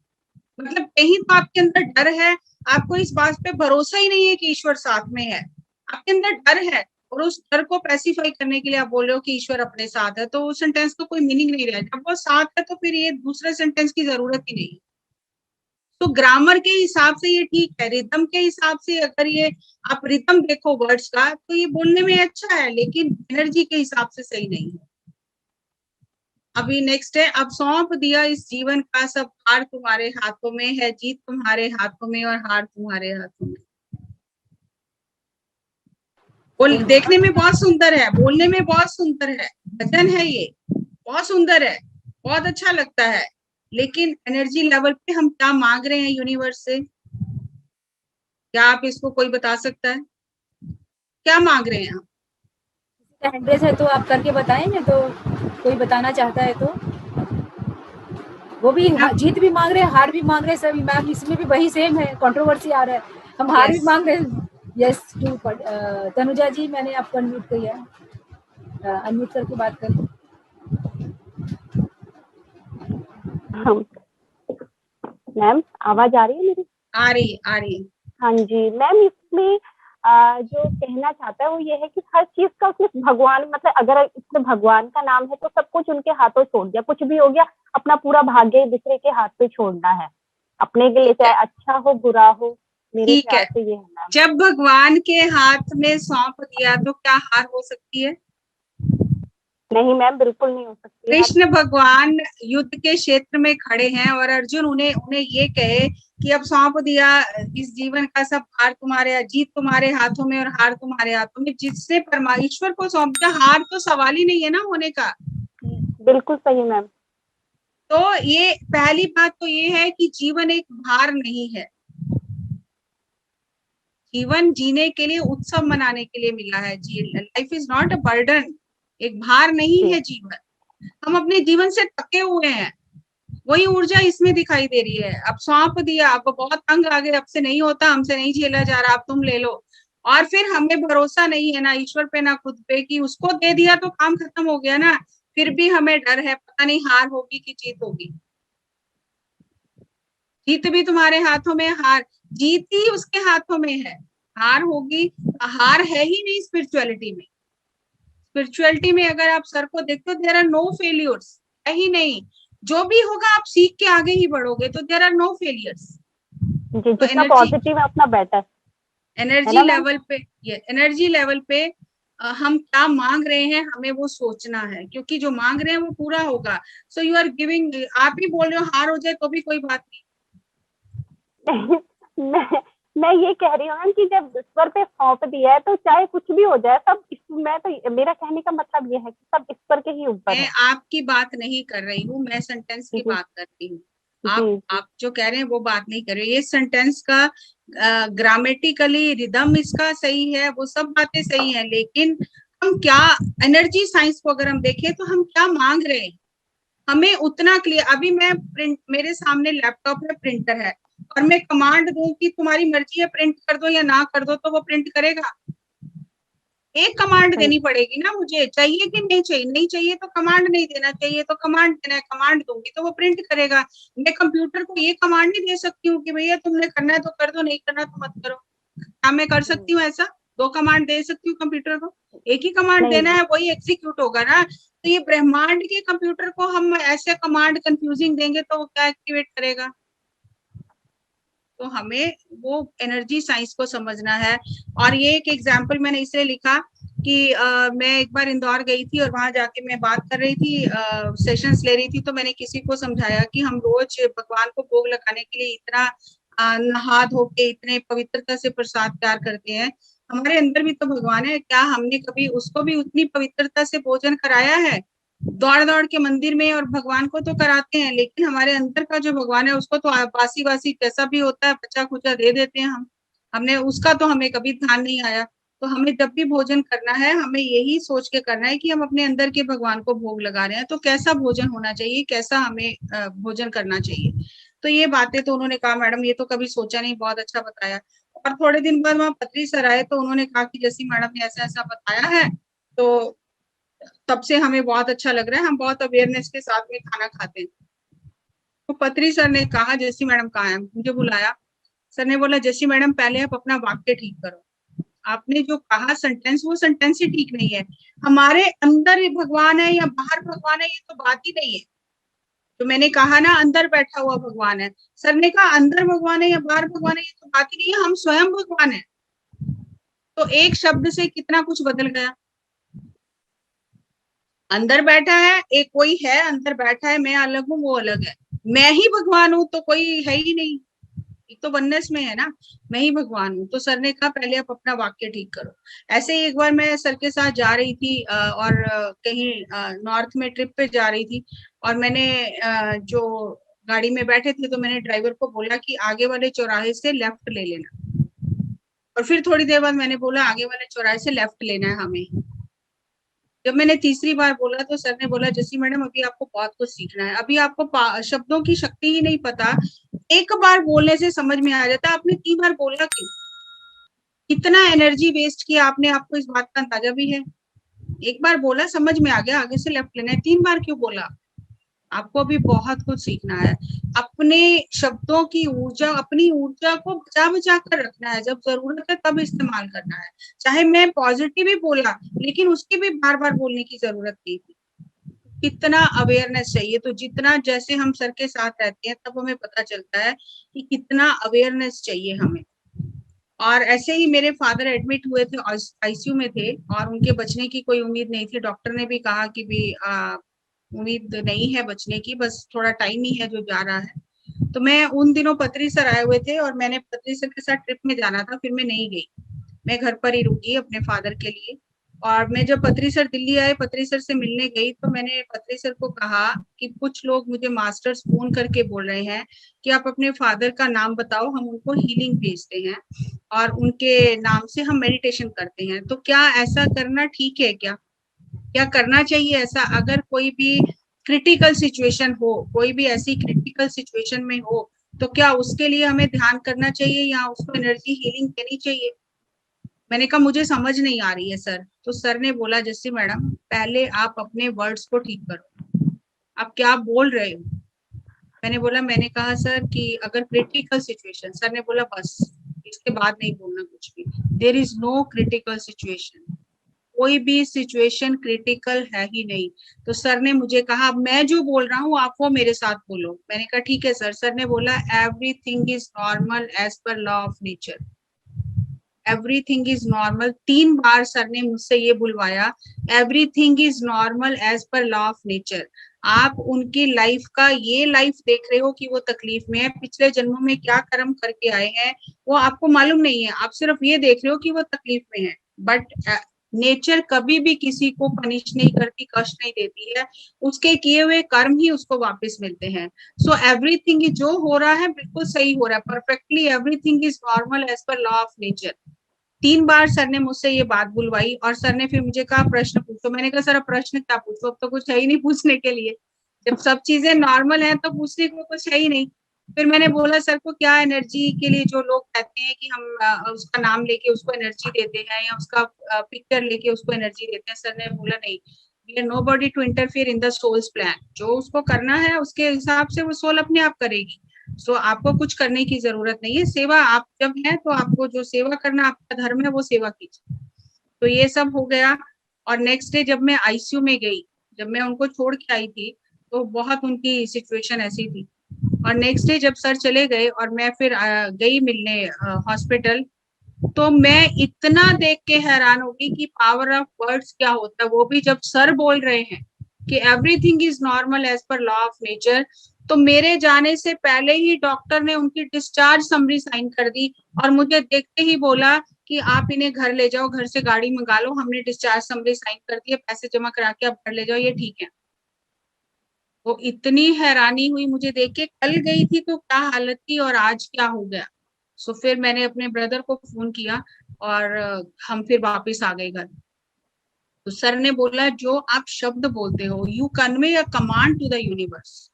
मतलब कहीं तो आपके अंदर डर है, आपको इस बात पे भरोसा ही नहीं है कि ईश्वर साथ में है, आपके अंदर डर है, और उस डर को पैसिफाई करने के लिए आप बोल रहे हो कि ईश्वर अपने साथ है, तो उस सेंटेंस को कोई मीनिंग नहीं रहा। जब वो साथ है तो फिर ये दूसरे सेंटेंस की जरूरत ही नहीं। तो ग्रामर के हिसाब से ये ठीक है, रिदम के हिसाब से अगर ये आप रिदम देखो वर्ड्स का, तो ये बोलने में अच्छा है, लेकिन एनर्जी के हिसाब से सही नहीं है। अभी नेक्स्ट है, अब सौंप दिया इस जीवन का सब हार तुम्हारे हाथों में है, जीत तुम्हारे हाथों में और हार तुम्हारे हाथों में। बोल देखने में बहुत सुंदर है, बोलने में बहुत सुंदर है, भजन है ये, बहुत सुंदर है, बहुत अच्छा लगता है, लेकिन एनर्जी लेवल पे हम क्या मांग रहे हैं यूनिवर्स से? क्या आप इसको कोई बता सकता है? क्या मांग रहे हैं हम? 100 है तो आप करके बताएंगे, तो कोई बताना चाहता है तो वो भी जीत भी मांग रहे हैं, हार भी मांग रहे हैं सभी मैम, इसमें भी वही सेम है, कंट्रोवर्सी आ रहा है, हम हार भी मांग रहे हैं। यस टू तनुजा जी, मैंने आपको अनम्यूट किया है, अनम्यूट करके बात करें। मैम आवाज आ रही है मेरी? आ रही। हाँ जी मैम, इसमें जो कहना चाहता है वो ये है कि हर चीज का उसमें भगवान, मतलब अगर इसमें भगवान का नाम है तो सब कुछ उनके हाथों छोड़ दिया, कुछ भी हो गया अपना पूरा भाग्य दूसरे के हाथ पे छोड़ना है। अपने के लिए, चाहे अच्छा हो बुरा हो। मेरे ठीक है, ख्याल से ये है मैम। जब भगवान के हाथ में सौंप दिया तो क्या हार हो सकती है? नहीं मैम, बिल्कुल नहीं हो सकती यार। कृष्ण भगवान युद्ध के क्षेत्र में खड़े हैं और अर्जुन उन्हें उन्हें ये कहे कि अब सौंप दिया, इस जीवन का सब हार तुम्हारे, जीत तुम्हारे हाथों में और हार तुम्हारे हाथों में, जिससे परमेश्वर को सौंप दिया, हार तो सवाल ही नहीं है ना होने का। बिल्कुल सही मैम। तो ये पहली बात तो ये है कि जीवन एक भार नहीं है, जीवन जीने के लिए, उत्सव मनाने के लिए मिला है। Life is not a burden, एक भार नहीं जी है जीवन। हम अपने जीवन से थके हुए हैं, वही ऊर्जा इसमें दिखाई दे रही है। अब सौंप दिया, अब बहुत तंग आ गए, अब से नहीं होता, हमसे नहीं झेला जा रहा, अब तुम ले लो। और फिर हमें भरोसा नहीं है ना ईश्वर पे ना खुद पे कि उसको दे दिया तो काम खत्म हो गया ना, फिर भी हमें डर है, पता नहीं हार होगी कि जीत होगी। जीत भी तुम्हारे हाथों में, हार, जीत ही उसके हाथों में है, हार होगी, हार है ही नहीं स्पिरिचुअलिटी में। स्पिरिचुअलिटी में अगर आप सर को देखते हो, देयर आर नो फेलियर्स, है ही नहीं। जो भी होगा आप सीख के आगे ही बढ़ोगे, तो देयर आर नो फेलियर्स। जी, तो जितना पॉजिटिव है उतना बेटर है एनर्जी ना मैम। लेवल पे, ये एनर्जी लेवल पे हम क्या मांग रहे हैं हमें वो सोचना है, क्योंकि जो मांग रहे हैं वो पूरा होगा। सो यू आर गिविंग, आप ही बोल रहे हो हार हो जाए तो भी कोई बात नहीं। मैं मैं ये कह रही हूँ मैम कि जब ईश्वर पे सौंप दिया है तो चाहे कुछ भी हो जाए, सब मैं तो, मेरा कहने का मतलब ये है कि सब ईश्वर के ही ऊपर मैं है। आपकी बात नहीं कर रही हूँ, मैं सेंटेंस की जी बात कर रही हूँ। जी जी। आप जो कह रहे हैं वो बात नहीं कर रहे। ये सेंटेंस का ग्रामेटिकली रिदम इसका सही है, वो सब बातें सही है, लेकिन हम क्या, एनर्जी साइंस को अगर हम देखें तो हम क्या मांग रहे हैं, हमें उतना क्लियर। अभी मैं प्रिंट, मेरे सामने लैपटॉप है, प्रिंटर है, और मैं कमांड दूं कि तुम्हारी मर्जी है प्रिंट कर दो या ना कर दो, तो वो प्रिंट करेगा? एक कमांड सही। देनी पड़ेगी ना मुझे, चाहिए कि नहीं चाहिए, नहीं चाहिए तो कमांड नहीं देना चाहिए, तो कमांड देना है, कमांड दूंगी तो वो प्रिंट करेगा। मैं कंप्यूटर को ये कमांड नहीं दे सकती हूँ कि भैया तुमने करना है तो कर दो, नहीं करना तो मत करो। क्या मैं कर सकती हूँ ऐसा? दो कमांड दे सकती हूँ कंप्यूटर को? एक ही कमांड नहीं देना नहीं। है, वही एग्जीक्यूट होगा ना। तो ये ब्रह्मांड के कंप्यूटर को हम ऐसे कमांड कंफ्यूजिंग देंगे तो वो क्या एक्टिवेट करेगा? तो हमें वो एनर्जी साइंस को समझना है। और ये एक एग्जाम्पल मैंने इसलिए लिखा कि मैं एक बार इंदौर गई थी और वहां जाके मैं बात कर रही थी, सेशंस ले रही थी, तो मैंने किसी को समझाया कि हम रोज भगवान को भोग लगाने के लिए इतना नहा धो के इतने पवित्रता से प्रसाद तैयार करते हैं, हमारे अंदर भी तो भगवान है, क्या हमने कभी उसको भी उतनी पवित्रता से भोजन कराया है? दौड़ दौड़ के मंदिर में, और भगवान को तो कराते हैं, लेकिन हमारे अंदर का जो भगवान है उसको तो बासी बासी कैसा भी होता है बचा खुचा दे देते हैं हम, हमने उसका तो हमें कभी ध्यान नहीं आया। तो हमें जब भी भोजन करना है, हमें यही सोच के करना है कि हम अपने अंदर के भगवान को भोग लगा रहे हैं, तो कैसा भोजन होना चाहिए, कैसा हमें भोजन करना चाहिए। तो ये बातें तो उन्होंने कहा मैडम ये तो कभी सोचा नहीं, बहुत अच्छा बताया। और थोड़े दिन बाद वहां पत्री सर आए तो उन्होंने कहा कि जैसी मैडम ने ऐसा ऐसा बताया है, तो तब से हमें बहुत अच्छा लग रहा है, हम बहुत अवेयरनेस के साथ में खाना खाते हैं। तो पत्री सर ने कहा जैसी मैडम कहा है, मुझे बुलाया, सर ने बोला जैसी मैडम पहले आप अपना वाक्य ठीक करो, आपने जो कहा सेंटेंस, वो सेंटेंस ही ठीक नहीं है। हमारे अंदर भगवान है या बाहर भगवान है ये तो बात ही नहीं है। तो मैंने कहा ना अंदर बैठा हुआ भगवान है, सर ने कहा अंदर भगवान है या बाहर भगवान है ये तो बात ही नहीं है, हम स्वयं भगवान है। तो एक शब्द से कितना कुछ बदल गया। अंदर बैठा है, एक कोई है अंदर बैठा है, मैं अलग हूँ वो अलग है, मैं ही भगवान हूँ तो कोई है ही नहीं, एक तो वननेस में है ना, मैं ही भगवान हूँ। तो सर ने कहा पहले आप अपना वाक्य ठीक करो। ऐसे ही एक बार मैं सर के साथ जा रही थी और कहीं नॉर्थ में ट्रिप पे जा रही थी, और मैंने जो गाड़ी में बैठे थे तो मैंने ड्राइवर को बोला कि आगे वाले चौराहे से लेफ्ट ले लेना, और फिर थोड़ी देर बाद मैंने बोला आगे वाले चौराहे से लेफ्ट लेना है हमें। जब मैंने तीसरी बार बोला तो सर ने बोला जैसी मैडम अभी आपको बहुत कुछ सीखना है, अभी आपको शब्दों की शक्ति ही नहीं पता, एक बार बोलने से समझ में आ जाता है, आपने 3 बार बोला क्यों, कितना एनर्जी वेस्ट किया आपने, आपको इस बात का अंदाजा भी है? एक बार बोला समझ में आ गया आगे से लेफ्ट लेना है, 3 बार क्यों बोला? आपको अभी बहुत कुछ सीखना है। अपने शब्दों की ऊर्जा, अपनी ऊर्जा को बचा बचा कर रखना है, जब जरूरत है तब इस्तेमाल करना है। चाहे मैं पॉजिटिव ही बोला, लेकिन उसकी भी बार बार बोलने की जरूरत नहीं थी। कितना अवेयरनेस चाहिए। तो जितना जैसे हम सर के साथ रहते हैं तब हमें पता चलता है कि कितना अवेयरनेस चाहिए हमें। और ऐसे ही मेरे फादर एडमिट हुए थे, आईसीयू में थे, और उनके बचने की कोई उम्मीद नहीं थी। डॉक्टर ने भी कहा कि भी उम्मीद नहीं है बचने की, बस थोड़ा टाइम ही है जो जा रहा है। तो मैं उन दिनों पत्री सर आए हुए थे और मैंने पत्री सर के साथ ट्रिप में जाना था, फिर मैं नहीं गई, मैं घर पर ही रुकी अपने फादर के लिए। और मैं जब पत्री सर दिल्ली आए, पत्री सर से मिलने गई, तो मैंने पत्री सर को कहा कि कुछ लोग मुझे मास्टर्स फोन करके बोल रहे हैं कि आप अपने फादर का नाम बताओ, हम उनको हीलिंग भेजते हैं और उनके नाम से हम मेडिटेशन करते हैं। तो क्या ऐसा करना ठीक है? क्या करना चाहिए ऐसा? अगर कोई भी क्रिटिकल सिचुएशन हो, कोई भी ऐसी क्रिटिकल सिचुएशन में हो, तो क्या उसके लिए हमें ध्यान करना चाहिए या उसको एनर्जी हीलिंग देनी चाहिए? मैंने कहा मुझे समझ नहीं आ रही है सर। तो सर ने बोला, जस्सी मैडम, पहले आप अपने वर्ड्स को ठीक करो, आप क्या बोल रहे हो। मैंने बोला, मैंने कहा सर कि अगर क्रिटिकल सिचुएशन, सर ने बोला बस इसके बाद नहीं बोलना कुछ भी, there is no critical situation, कोई भी सिचुएशन क्रिटिकल है ही नहीं। तो सर ने मुझे कहा, अब मैं जो बोल रहा हूँ आप वो मेरे साथ बोलो। मैंने कहा ठीक है सर। सर ने बोला, everything is normal as per law of nature, everything is normal. 3 बार सर ने मुझसे ये बुलवाया, everything is normal as per law of nature. आप उनकी लाइफ का ये लाइफ देख रहे हो कि वो तकलीफ में है, पिछले जन्मों में क्या कर्म करके आए हैं वो आपको मालूम नहीं है, आप सिर्फ ये देख रहे हो कि वो तकलीफ में है। बट नेचर कभी भी किसी को पनिश नहीं करती, कष्ट नहीं देती है, उसके किए हुए कर्म ही उसको वापस मिलते हैं। सो एवरीथिंग जो हो रहा है बिल्कुल सही हो रहा है, perfectly everything is normal as per law of nature. 3 बार सर ने मुझसे ये बात बुलवाई और सर ने फिर मुझे कहा प्रश्न पूछो। मैंने कहा सर अब प्रश्न क्या पूछो, अब तो कुछ है ही नहीं पूछने के लिए, जब सब चीजें नॉर्मल है तो पूछने को कुछ है ही नहीं। फिर मैंने बोला सर को, क्या एनर्जी के लिए जो लोग कहते हैं कि हम उसका नाम लेके उसको एनर्जी देते हैं या उसका पिक्चर लेके उसको एनर्जी देते हैं, सर ने बोला नहीं, we are nobody to interfere in the soul's plan, जो उसको करना है उसके हिसाब से वो सोल अपने आप करेगी। सो आपको कुछ करने की जरूरत नहीं है, सेवा आप जब है तो आपको जो सेवा करना आपका धर्म है वो सेवा कीजिए। तो ये सब हो गया। और नेक्स्ट डे जब मैं आईसीयू में गई, जब मैं उनको छोड़ के आई थी, तो बहुत उनकी सिचुएशन ऐसी थी। और नेक्स्ट डे जब सर चले गए और मैं फिर गई मिलने हॉस्पिटल, तो मैं इतना देख के हैरान हो गई कि पावर ऑफ वर्ड्स क्या होता है। वो भी जब सर बोल रहे हैं कि everything is normal as per law of nature, तो मेरे जाने से पहले ही डॉक्टर ने उनकी डिस्चार्ज समरी साइन कर दी और मुझे देखते ही बोला कि आप इन्हें घर ले जाओ, घर से गाड़ी मंगा लो, हमने डिस्चार्ज समरी साइन कर दी है, पैसे जमा करा के आप घर ले जाओ, ये ठीक है। तो इतनी हैरानी हुई मुझे देख के, कल गई थी तो क्या हालत थी और आज क्या हो गया। सो फिर मैंने अपने ब्रदर को फोन किया और हम फिर वापस आ गए घर। तो सर ने बोला, जो आप शब्द बोलते हो, you convey a command to the universe,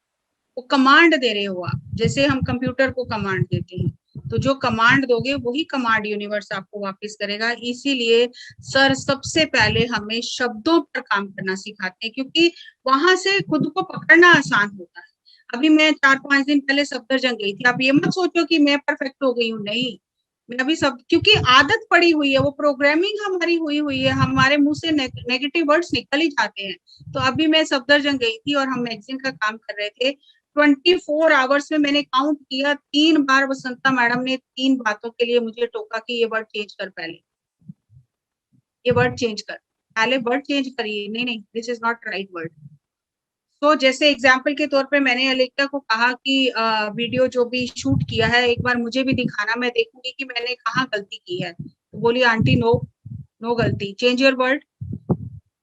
वो कमांड दे रहे हो आप, जैसे हम कंप्यूटर को कमांड देते हैं, तो जो कमांड दोगे वही कमांड यूनिवर्स आपको वापस करेगा। इसीलिए सर सबसे पहले हमें शब्दों पर काम करना सिखाते हैं, क्योंकि वहां से खुद को पकड़ना आसान होता है। अभी मैं 4-5 दिन पहले सफदरजंग गई थी, आप ये मत सोचो कि मैं परफेक्ट हो गई हूँ, नहीं, मैं अभी सब, क्योंकि आदत पड़ी हुई है, वो प्रोग्रामिंग हमारी हुई हुई है, हमारे मुंह से नेगेटिव वर्ड्स निकल ही जाते हैं। तो अभी मैं सफदरजंग गई थी और हम मैगजीन का काम कर रहे थे, 24 आवर्स में मैंने काउंट किया, 3 बार वसंता मैडम ने 3 बातों के लिए मुझे टोका कि ये वर्ड चेंज कर, पहले ये वर्ड चेंज कर, पहले वर्ड चेंज करिए, नहीं नहीं this is not right word. तो जैसे एग्जाम्पल के तौर पे मैंने अलेक्सा को कहा कि वीडियो जो भी शूट किया है एक बार मुझे भी दिखाना, मैं देखूंगी कि मैंने कहाँ गलती की है। तो बोली, आंटी नो, नो गलती, change your word,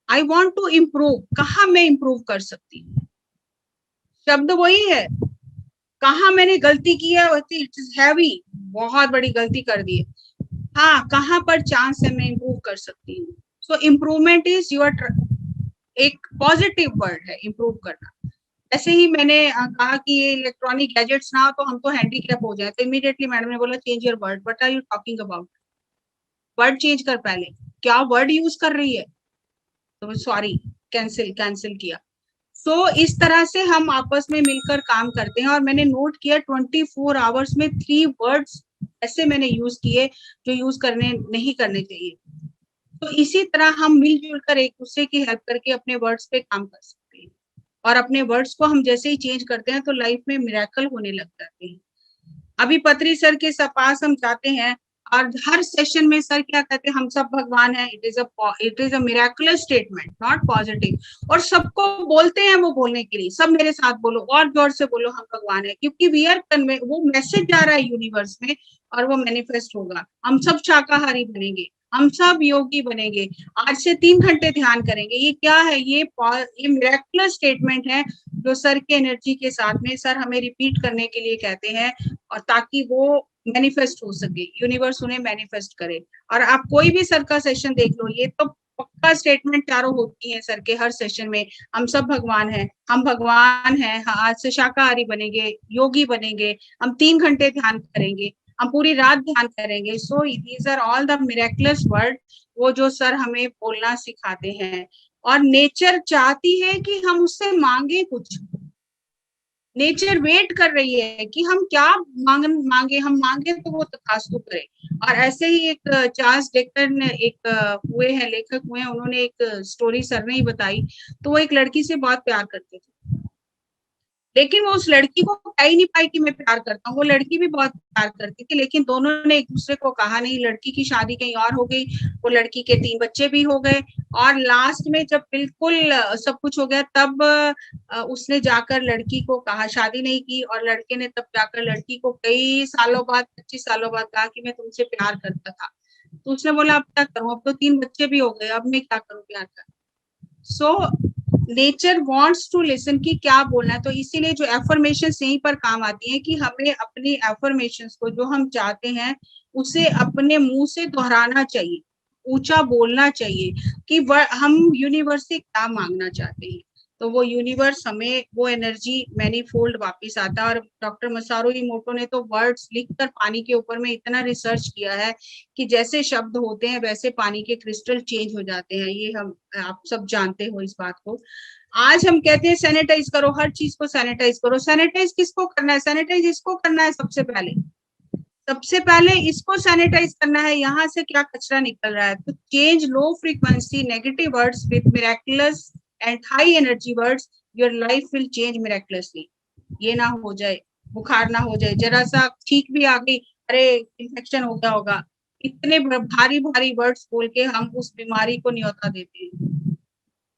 I want to improve, कहाँ मैं इम्प्रूव कर सकती हूँ, शब्द वही है, कहाँ मैंने गलती की है, इट इज हैवी, बहुत बड़ी गलती कर दी है, हाँ कहाँ पर चांस है मैं इम्प्रूव कर सकती हूँ। सो इम्प्रूवमेंट इज योर, एक पॉजिटिव वर्ड है इम्प्रूव करना। ऐसे ही मैंने कहा कि ये इलेक्ट्रॉनिक गैजेट्स ना हो तो हम तो हैंडीकैप हो जाए, तो इमीडिएटली मैडम ने बोला, change your word, what are you talking about, word change कर पहले, क्या वर्ड यूज कर रही है। तो सॉरी, कैंसिल कैंसिल किया। सो इस तरह से हम आपस में मिलकर काम करते हैं। और मैंने नोट किया 24 आवर्स में 3 वर्ड्स ऐसे मैंने यूज किए जो यूज करने नहीं करने चाहिए। तो इसी तरह हम मिलजुल कर एक दूसरे की हेल्प करके अपने वर्ड्स पे काम कर सकते हैं। और अपने वर्ड्स को हम जैसे ही चेंज करते हैं तो लाइफ में मिरेकल होने लग जाते हैं। अभी पत्री सर के पास हम जाते हैं और हर सेशन में सर क्या कहते हैं, हम सब भगवान हैं। It is a miraculous statement, not positive. और सबको बोलते हैं वो बोलने के लिए, सब मेरे साथ बोलो और जोर से बोलो हम भगवान है, क्योंकि वी आर कन्वे, वो मैसेज जा रहा है यूनिवर्स में और वो मैनिफेस्ट होगा। हम सब शाकाहारी बनेंगे, हम सब योगी बनेंगे, आज से 3 घंटे ध्यान करेंगे। ये क्या है, ये मिरेकुलस स्टेटमेंट है जो सर के एनर्जी के साथ में सर हमें रिपीट करने के लिए कहते हैं, और ताकि वो मैनिफेस्ट हो सके, यूनिवर्स उन्हें मैनिफेस्ट करे। और आप कोई भी सर का सेशन देख लो, ये तो पक्का स्टेटमेंट चारों होती है सर के हर सेशन में। हम सब भगवान हैं, हम भगवान हैं, आज से शाकाहारी बनेंगे, योगी बनेंगे, हम 3 घंटे ध्यान करेंगे, हम पूरी रात ध्यान करेंगे। So these are all the miraculous word, वो जो सर हमें बोलना सिखाते हैं। और नेचर चाहती है कि हम उससे मांगे कुछ, नेचर वेट कर रही है कि हम क्या मांगे, हम मांगे तो वो तथास्तु करे। और ऐसे ही एक चार्ल्स डिकन एक हुए हैं, लेखक हुए हैं, उन्होंने एक स्टोरी सर ने ही बताई। तो वो एक लड़की से बहुत प्यार करते थे, लेकिन वो उस लड़की को कह ही नहीं पाई कि मैं प्यार करता हूँ। वो लड़की भी बहुत प्यार करती थी, लेकिन दोनों ने एक दूसरे को कहा नहीं। लड़की की शादी कहीं और हो गई, वो लड़की के 3 बच्चे भी हो गए, और लास्ट में जब बिल्कुल सब कुछ हो गया तब उसने जाकर लड़की को कहा, शादी नहीं की, और लड़के ने तब जाकर लड़की को कई सालों बाद, 25 सालों बाद कहा कि मैं तुमसे प्यार करता था। तो उसने बोला अब क्या करूं, अब तो 3 बच्चे भी हो गए, अब मैं क्या करूं प्यार कर। So nature wants to listen कि क्या बोलना है। तो इसीलिए जो एफर्मेशन यहीं पर काम आती है कि हमें अपनी एफर्मेशन को, जो हम चाहते हैं, उसे अपने मुंह से दोहराना चाहिए, ऊंचा बोलना चाहिए कि हम यूनिवर्स से क्या मांगना चाहते हैं। तो वो यूनिवर्स हमें वो एनर्जी मैनीफोल्ड वापस आता है। और डॉक्टर मसारू इमोटो ने तो वर्ड्स लिखकर पानी के ऊपर में इतना रिसर्च किया है कि जैसे शब्द होते हैं वैसे पानी के क्रिस्टल चेंज हो जाते हैं। ये हम आप सब जानते हो इस बात को। आज हम कहते हैं सैनिटाइज करो, हर चीज को सैनिटाइज करो। सैनिटाइज किसको करना है, सैनिटाइज इसको करना है सबसे पहले इसको सैनिटाइज करना है, यहाँ से क्या कचरा निकल रहा है। तो change low frequency negative words with miraculous and high energy words, your life will change मिरेकुलसली। ये ना हो जाए, बुखार ना हो जाए, जरा सा ठीक भी आ गई, अरे इन्फेक्शन हो गया होगा, इतने भारी भारी वर्ड्स बोल के हम उस बीमारी को न्योता देते हैं।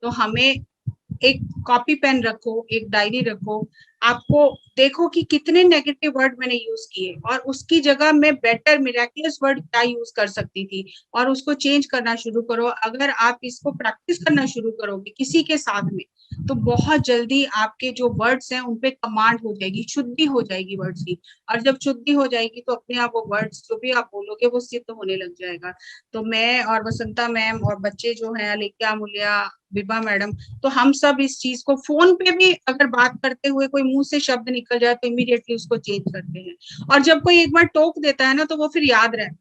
तो हमें एक कॉपी पेन रखो, एक डायरी रखो, आपको देखो कि कितने नेगेटिव वर्ड मैंने यूज किए, और उसकी जगह मैं बेटर मिरेकुलस वर्ड क्या यूज कर सकती थी, और उसको चेंज करना शुरू करो। अगर आप इसको प्रैक्टिस करना शुरू करोगे किसी के साथ में, तो बहुत जल्दी आपके जो वर्ड्स हैं उन पे कमांड हो जाएगी, शुद्धि हो जाएगी वर्ड्स की। और जब शुद्धि हो जाएगी तो अपने आप वो वर्ड्स जो भी आप बोलोगे वो सिद्ध होने लग जाएगा। तो मैं और वसंता मैम और बच्चे जो हैं, अलिका, मूल्या, विभा मैडम, तो हम सब इस चीज को, फोन पे भी अगर बात करते हुए कोई मुंह से शब्द निकल जाए तो इमीडिएटली उसको चेंज करते हैं। और जब कोई एक बार टोक देता है ना, तो वो फिर याद रहता है,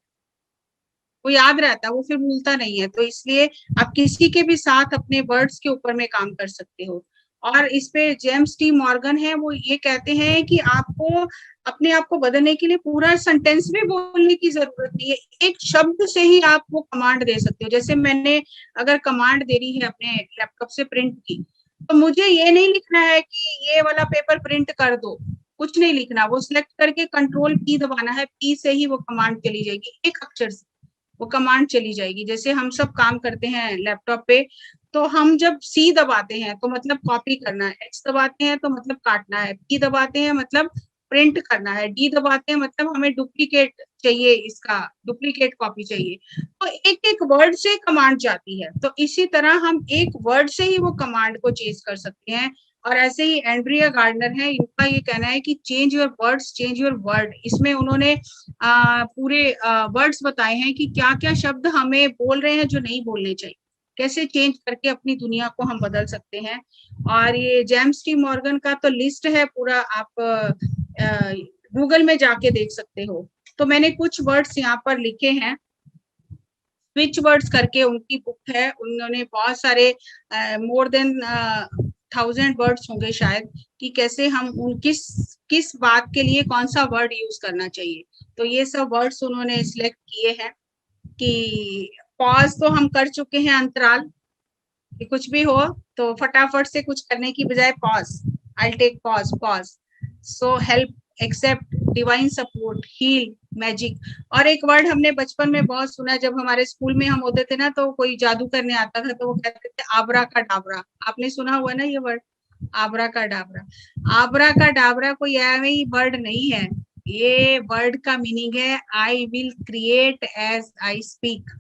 वो याद रहता है, वो फिर भूलता नहीं है। तो इसलिए आप किसी के भी साथ अपने वर्ड्स के ऊपर में काम कर सकते हो। और इस पे जेम्स टी मॉर्गन है, वो ये कहते हैं कि आपको अपने आप को बदलने के लिए पूरा सेंटेंस भी बोलने की जरूरत नहीं है, एक शब्द से ही आप वो कमांड दे सकते हो। जैसे मैंने अगर कमांड दे रही है अपने लैपटॉप से प्रिंट की, तो मुझे ये नहीं लिखना है कि ये वाला पेपर प्रिंट कर दो, कुछ नहीं लिखना, वो सिलेक्ट करके कंट्रोल पी दबाना है, पी से ही वो कमांड चली जाएगी, एक अक्षर से वो कमांड चली जाएगी। जैसे हम सब काम करते हैं लैपटॉप पे, तो हम जब सी दबाते हैं तो मतलब कॉपी करना है, एक्स दबाते हैं तो मतलब काटना है, पी दबाते हैं मतलब प्रिंट करना है, डी दबाते हैं मतलब हमें डुप्लीकेट चाहिए, इसका डुप्लीकेट कॉपी चाहिए। तो एक एक वर्ड से कमांड जाती है। तो इसी तरह हम एक वर्ड से ही वो कमांड को चेंज कर सकते हैं। और ऐसे ही एंड्रिया गार्डनर है, इनका ये कहना है कि change your words change your world. इसमें उन्होंने पूरे वर्ड्स बताए हैं कि क्या क्या शब्द हमें बोल रहे हैं जो नहीं बोलने चाहिए, कैसे चेंज करके अपनी दुनिया को हम बदल सकते हैं। और ये जेम्स टी मॉर्गन का तो लिस्ट है पूरा, आप गूगल में जाके देख सकते हो। तो मैंने कुछ वर्ड्स यहाँ पर लिखे हैं, स्विच वर्ड्स करके उनकी बुक है, उन्होंने बहुत सारे मोर देन 1000 वर्ड्स होंगे शायद, कि कैसे हम उन किस बात के लिए कौन सा वर्ड यूज करना चाहिए। तो ये सब वर्ड्स उन्होंने सिलेक्ट किए हैं। कि पॉज तो हम कर चुके हैं, अंतराल, कि कुछ भी हो तो फटाफट से कुछ करने की बजाय pause, I take pause, so help, accept, divine support, heal, magic. और एक वर्ड हमने बचपन में बहुत सुना, जब हमारे स्कूल में हम होते थे ना, तो कोई जादू करने आता था तो वो कहते थे आबरा का डाबरा। आपने सुना हुआ ना ये वर्ड, आबरा का डाबरा। आबरा का डाबरा कोई ऐसी वर्ड नहीं है, ये वर्ड का मीनिंग है I will create as I speak.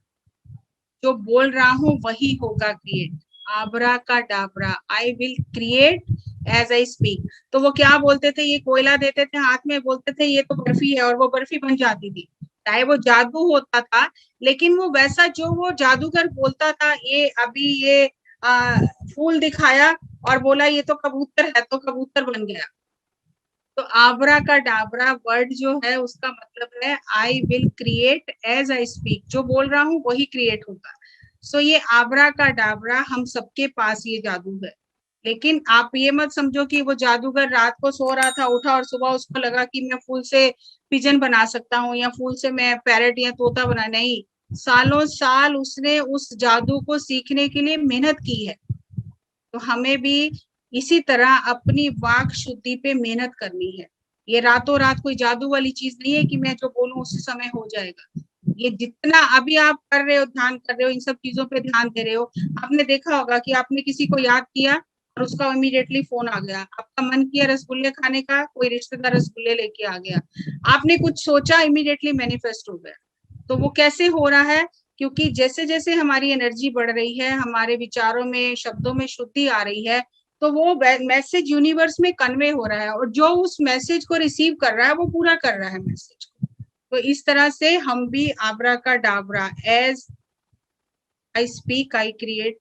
जो बोल रहा हूं वही होगा create. Abracadabra, I will create as I speak. तो वो क्या बोलते थे, ये कोयला देते थे हाथ में, बोलते थे ये तो बर्फी है, और वो बर्फी बन जाती थी। चाहे वो जादू होता था, लेकिन वो वैसा जो वो जादूगर बोलता था, ये अभी ये फूल दिखाया और बोला ये तो कबूतर है, तो कबूतर बन गया। तो आबरा का डाबरा वर्ड जो है उसका मतलब है I will create as I speak. जो बोल रहा हूं वही क्रिएट होगा। सो ये आबरा का डाबरा हम सबके पास ये जादू है। लेकिन आप ये मत समझो कि वो जादूगर रात को सो रहा था, उठा और सुबह उसको लगा कि मैं फूल से पिजन बना सकता हूँ या फूल से मैं पैरट या तोता बना, नहीं। सालों साल उसने उस जादू को सीखने के लिए मेहनत की है। तो हमें भी इसी तरह अपनी वाक शुद्धि पे मेहनत करनी है। ये रातों रात कोई जादू वाली चीज नहीं है कि मैं जो बोलूं उसी समय हो जाएगा। ये जितना अभी आप कर रहे हो, ध्यान कर रहे हो, इन सब चीजों पे ध्यान दे रहे हो, आपने देखा होगा कि आपने किसी को याद किया और उसका इमीडिएटली फोन आ गया। आपका मन किया रसगुल्ले खाने का, कोई रिश्तेदार रसगुल्ले लेके आ गया। आपने कुछ सोचा, इमीडिएटली मैनिफेस्ट हो गया। तो वो कैसे हो रहा है? क्योंकि जैसे जैसे हमारी एनर्जी बढ़ रही है, हमारे विचारों में, शब्दों में शुद्धि आ रही है, तो वो मैसेज यूनिवर्स में कन्वे हो रहा है, और जो उस मैसेज को रिसीव कर रहा है वो पूरा कर रहा है मैसेज को। तो इस तरह से हम भी abracadabra, as I speak I create,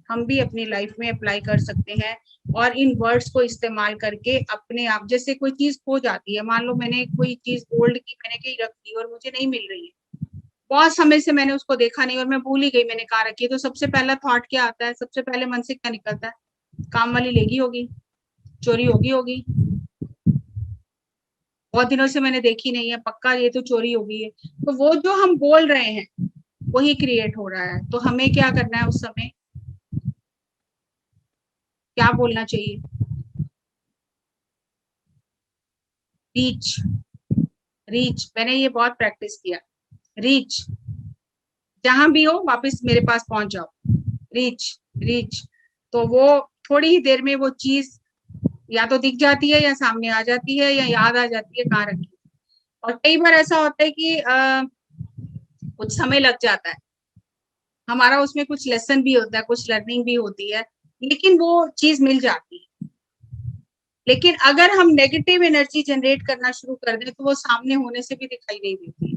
हम भी अपनी लाइफ में अप्लाई कर सकते हैं। और इन वर्ड्स को इस्तेमाल करके अपने आप, जैसे कोई चीज खो जाती है, मान लो मैंने कोई चीज गोल्ड की मैंने कहीं रख दी और मुझे नहीं मिल रही है, बहुत समय से मैंने उसको देखा नहीं और मैं भूल ही गई मैंने कहाँ रखी है, तो सबसे पहला थॉट क्या आता है, सबसे पहले मन से क्या निकलता है? काम वाली लेगी होगी, चोरी होगी। बहुत दिनों से मैंने देखी नहीं है, पक्का ये तो चोरी हो गई है। तो वो जो हम बोल रहे हैं वही क्रिएट हो रहा है। तो हमें क्या करना है उस समय, क्या बोलना चाहिए? रीच, रीच, मैंने ये बहुत प्रैक्टिस किया। रीच, जहां भी हो वापस मेरे पास पहुंच जाओ। Reach, reach. तो वो थोड़ी ही देर में वो चीज या तो दिख जाती है या सामने आ जाती है या याद आ जाती है कहाँ रखी। और कई बार ऐसा होता है कि कुछ समय लग जाता है, हमारा उसमें कुछ लेसन भी होता है, कुछ लर्निंग भी होती है, लेकिन वो चीज मिल जाती है। लेकिन अगर हम नेगेटिव एनर्जी जनरेट करना शुरू कर दें तो वो सामने होने से भी दिखाई नहीं देती।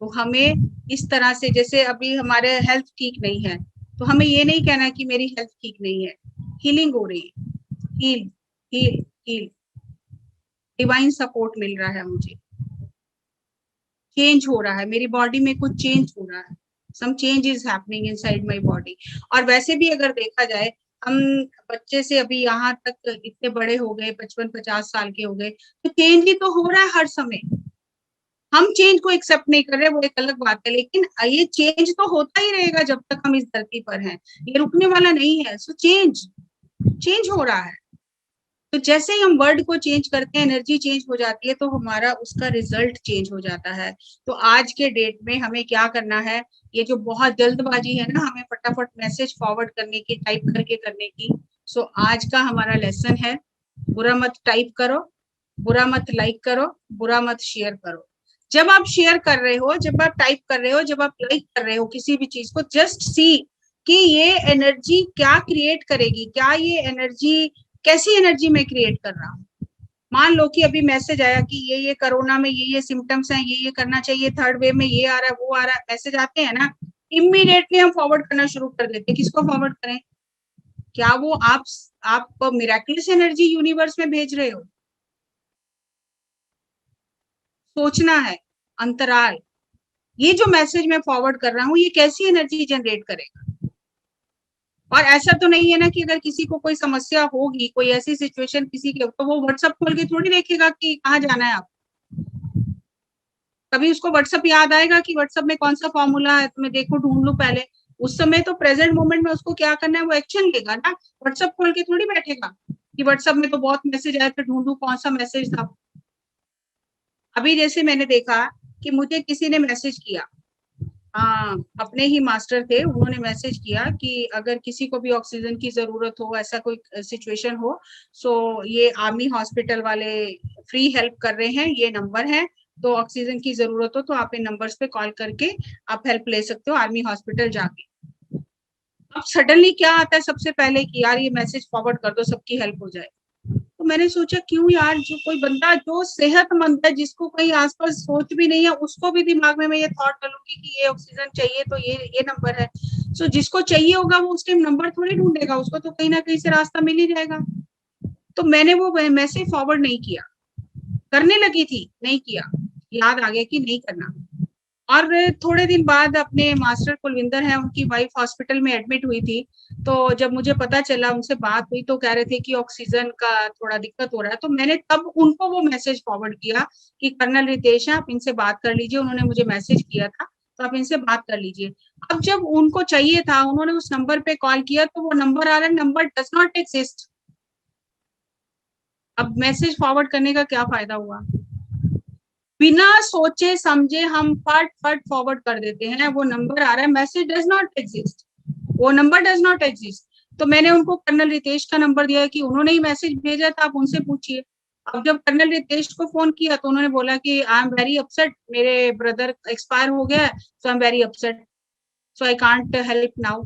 तो हमें इस तरह से, जैसे अभी हमारे हेल्थ ठीक नहीं है, तो हमें ये नहीं कहना कि मेरी हेल्थ ठीक नहीं है, हीलिंग हो रही है, heal, heal, heal, divine support मिल रहा है मुझे, चेंज हो रहा है, मेरी बॉडी में कुछ चेंज हो रहा है, some change is happening inside my body. और वैसे भी अगर देखा जाए, हम बच्चे से अभी यहाँ तक इतने बड़े हो गए, 55-50 साल के हो गए, तो चेंज ही तो हो रहा है हर समय। हम चेंज को एक्सेप्ट नहीं कर रहे, वो एक अलग बात है, लेकिन ये चेंज तो होता ही रहेगा जब तक हम इस धरती पर हैं, ये रुकने वाला नहीं है। सो चेंज, चेंज हो रहा है। तो जैसे ही हम वर्ड को चेंज करते हैं, एनर्जी चेंज हो जाती है, तो हमारा उसका रिजल्ट चेंज हो जाता है। तो आज के डेट में हमें क्या करना है, ये जो बहुत जल्दबाजी है ना, हमें फटाफट मैसेज फॉरवर्ड करने की, टाइप करके करने की। सो आज का हमारा लेसन है, बुरा मत टाइप करो, बुरा मत लाइक करो, बुरा मत शेयर करो। जब आप शेयर कर रहे हो, जब आप टाइप कर रहे हो, जब आप लाइक कर रहे हो किसी भी चीज को, जस्ट सी कि ये एनर्जी क्या क्रिएट करेगी, क्या ये एनर्जी, कैसी एनर्जी मैं क्रिएट कर रहा हूँ। मान लो कि अभी मैसेज आया कि ये कोरोना में ये सिम्टम्स हैं, ये करना चाहिए, थर्ड वेव में ये आ रहा है, वो आ रहा है, मैसेज आते हैं ना, इमीडिएटली हम फॉरवर्ड करना शुरू कर देते हैं। किसको फॉरवर्ड करें? क्या वो आप मिराकुलस एनर्जी यूनिवर्स में भेज रहे हो? सोचना है, अंतराल, ये जो मैसेज मैं फॉरवर्ड कर रहा हूँ ये कैसी एनर्जी जनरेट करेगा। और ऐसा तो नहीं है ना कि अगर किसी को कोई समस्या होगी, कोई ऐसी सिचुएशन किसी के, तो वो व्हाट्सएप खोल के थोड़ी देखेगा कि कहाँ जाना है आप। कभी उसको व्हाट्सएप याद आएगा कि व्हाट्सएप में कौन सा फॉर्मूला है, तो मैं देखो ढूंढ लू पहले, उस समय तो प्रेजेंट मोमेंट में उसको क्या करना है, वो एक्शन लेगा ना, व्हाट्सएप खोल के थोड़ी बैठेगा कि व्हाट्सएप में तो बहुत मैसेज आए थे, ढूंढू कौन सा मैसेज था। अभी जैसे मैंने देखा कि मुझे किसी ने मैसेज किया, अपने ही मास्टर थे, उन्होंने मैसेज किया कि अगर किसी को भी ऑक्सीजन की जरूरत हो, ऐसा कोई सिचुएशन हो, सो ये आर्मी हॉस्पिटल वाले फ्री हेल्प कर रहे हैं, ये नंबर है, तो ऑक्सीजन की जरूरत हो तो आप इन नंबर्स पे कॉल करके आप हेल्प ले सकते हो आर्मी हॉस्पिटल जाके। अब सडनली क्या आता है सबसे पहले कि यार ये मैसेज फॉरवर्ड कर दो, सबकी हेल्प हो जाए। तो मैंने सोचा क्यों यार, जो कोई बंदा जो सेहतमंद है, जिसको कहीं आसपास सोच भी नहीं है, उसको भी दिमाग में मैं ये थॉट डालूंगी कि ये ऑक्सीजन चाहिए तो ये नंबर है। सो जिसको चाहिए होगा वो उस टाइम नंबर थोड़ी ढूंढेगा, उसको तो कहीं ना कहीं से रास्ता मिल ही जाएगा। तो मैंने वो मैसेज फॉरवर्ड नहीं किया, करने लगी थी, नहीं किया, याद आ गया कि नहीं करना। और थोड़े दिन बाद अपने मास्टर कुलविंदर हैं, उनकी वाइफ हॉस्पिटल में एडमिट हुई थी, तो जब मुझे पता चला, उनसे बात हुई, तो कह रहे थे कि ऑक्सीजन का थोड़ा दिक्कत हो रहा है। तो मैंने तब उनको वो मैसेज फॉरवर्ड किया कि कर्नल रितेश आप इनसे बात कर लीजिए, उन्होंने मुझे मैसेज किया था, तो आप इनसे बात कर लीजिए। अब जब उनको चाहिए था, उन्होंने उस नंबर पे कॉल किया, तो वो नंबर आ रहा है, नंबर डज नॉट एग्जिस्ट। अब मैसेज फॉरवर्ड करने का क्या फायदा हुआ? बिना सोचे समझे हम फट फट फॉरवर्ड कर देते हैं, वो नंबर आ रहा है, मैसेज डज नॉट एग्जिस्ट, वो नंबर डज नॉट एग्जिस्ट। तो मैंने उनको कर्नल रितेश का नंबर दिया कि उन्होंने ही मैसेज भेजा था, आप उनसे पूछिए। अब जब कर्नल रितेश को फोन किया तो उन्होंने बोला कि आई एम वेरी अपसेट, मेरे ब्रदर एक्सपायर हो गया, सो I am very upset, so I can't help now.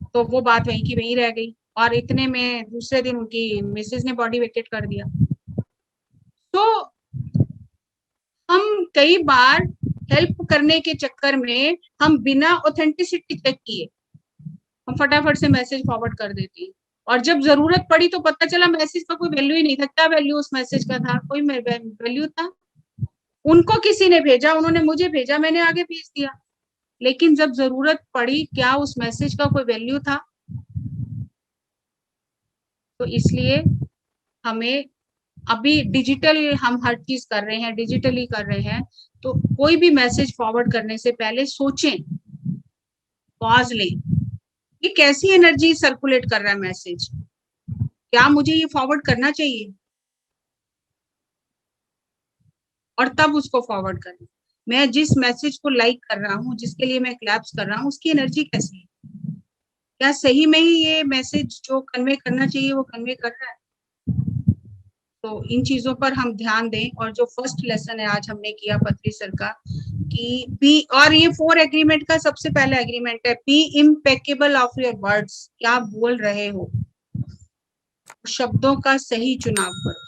तो वो बात वहीं की वहीं रह गई, और इतने में दूसरे दिन उनकी मिसेज ने बॉडी वेकेट कर दिया। तो हम कई बार हेल्प करने के चक्कर में हम बिना ऑथेंटिसिटी चेक किए हम फटाफट से मैसेज फॉरवर्ड कर देते हैं, और जब जरूरत पड़ी तो पता चला मैसेज का कोई वैल्यू ही नहीं था। क्या वैल्यू उस मैसेज का था? कोई वैल्यू था? उनको किसी ने भेजा, उन्होंने मुझे भेजा, मैंने आगे भेज दिया, लेकिन जब जरूरत पड़ी, क्या उस मैसेज का कोई वैल्यू था? तो इसलिए हमें अभी डिजिटल, हम हर चीज कर रहे हैं, डिजिटली कर रहे हैं, तो कोई भी मैसेज फॉरवर्ड करने से पहले सोचें, पॉज लें कि कैसी एनर्जी सर्कुलेट कर रहा है मैसेज, क्या मुझे ये फॉरवर्ड करना चाहिए, और तब उसको फॉरवर्ड करें। मैं जिस मैसेज को लाइक कर रहा हूँ, जिसके लिए मैं क्लैप्स कर रहा हूँ, उसकी एनर्जी कैसी है, क्या सही में ही ये मैसेज जो कन्वे करना चाहिए वो कन्वे कर रहा है? तो इन चीजों पर हम ध्यान दें। और जो फर्स्ट लेसन है आज हमने किया पत्री सर का कि बी, और ये 4 एग्रीमेंट का सबसे पहला एग्रीमेंट है, be impeccable of your words, क्या बोल रहे हो, शब्दों का सही चुनाव करो।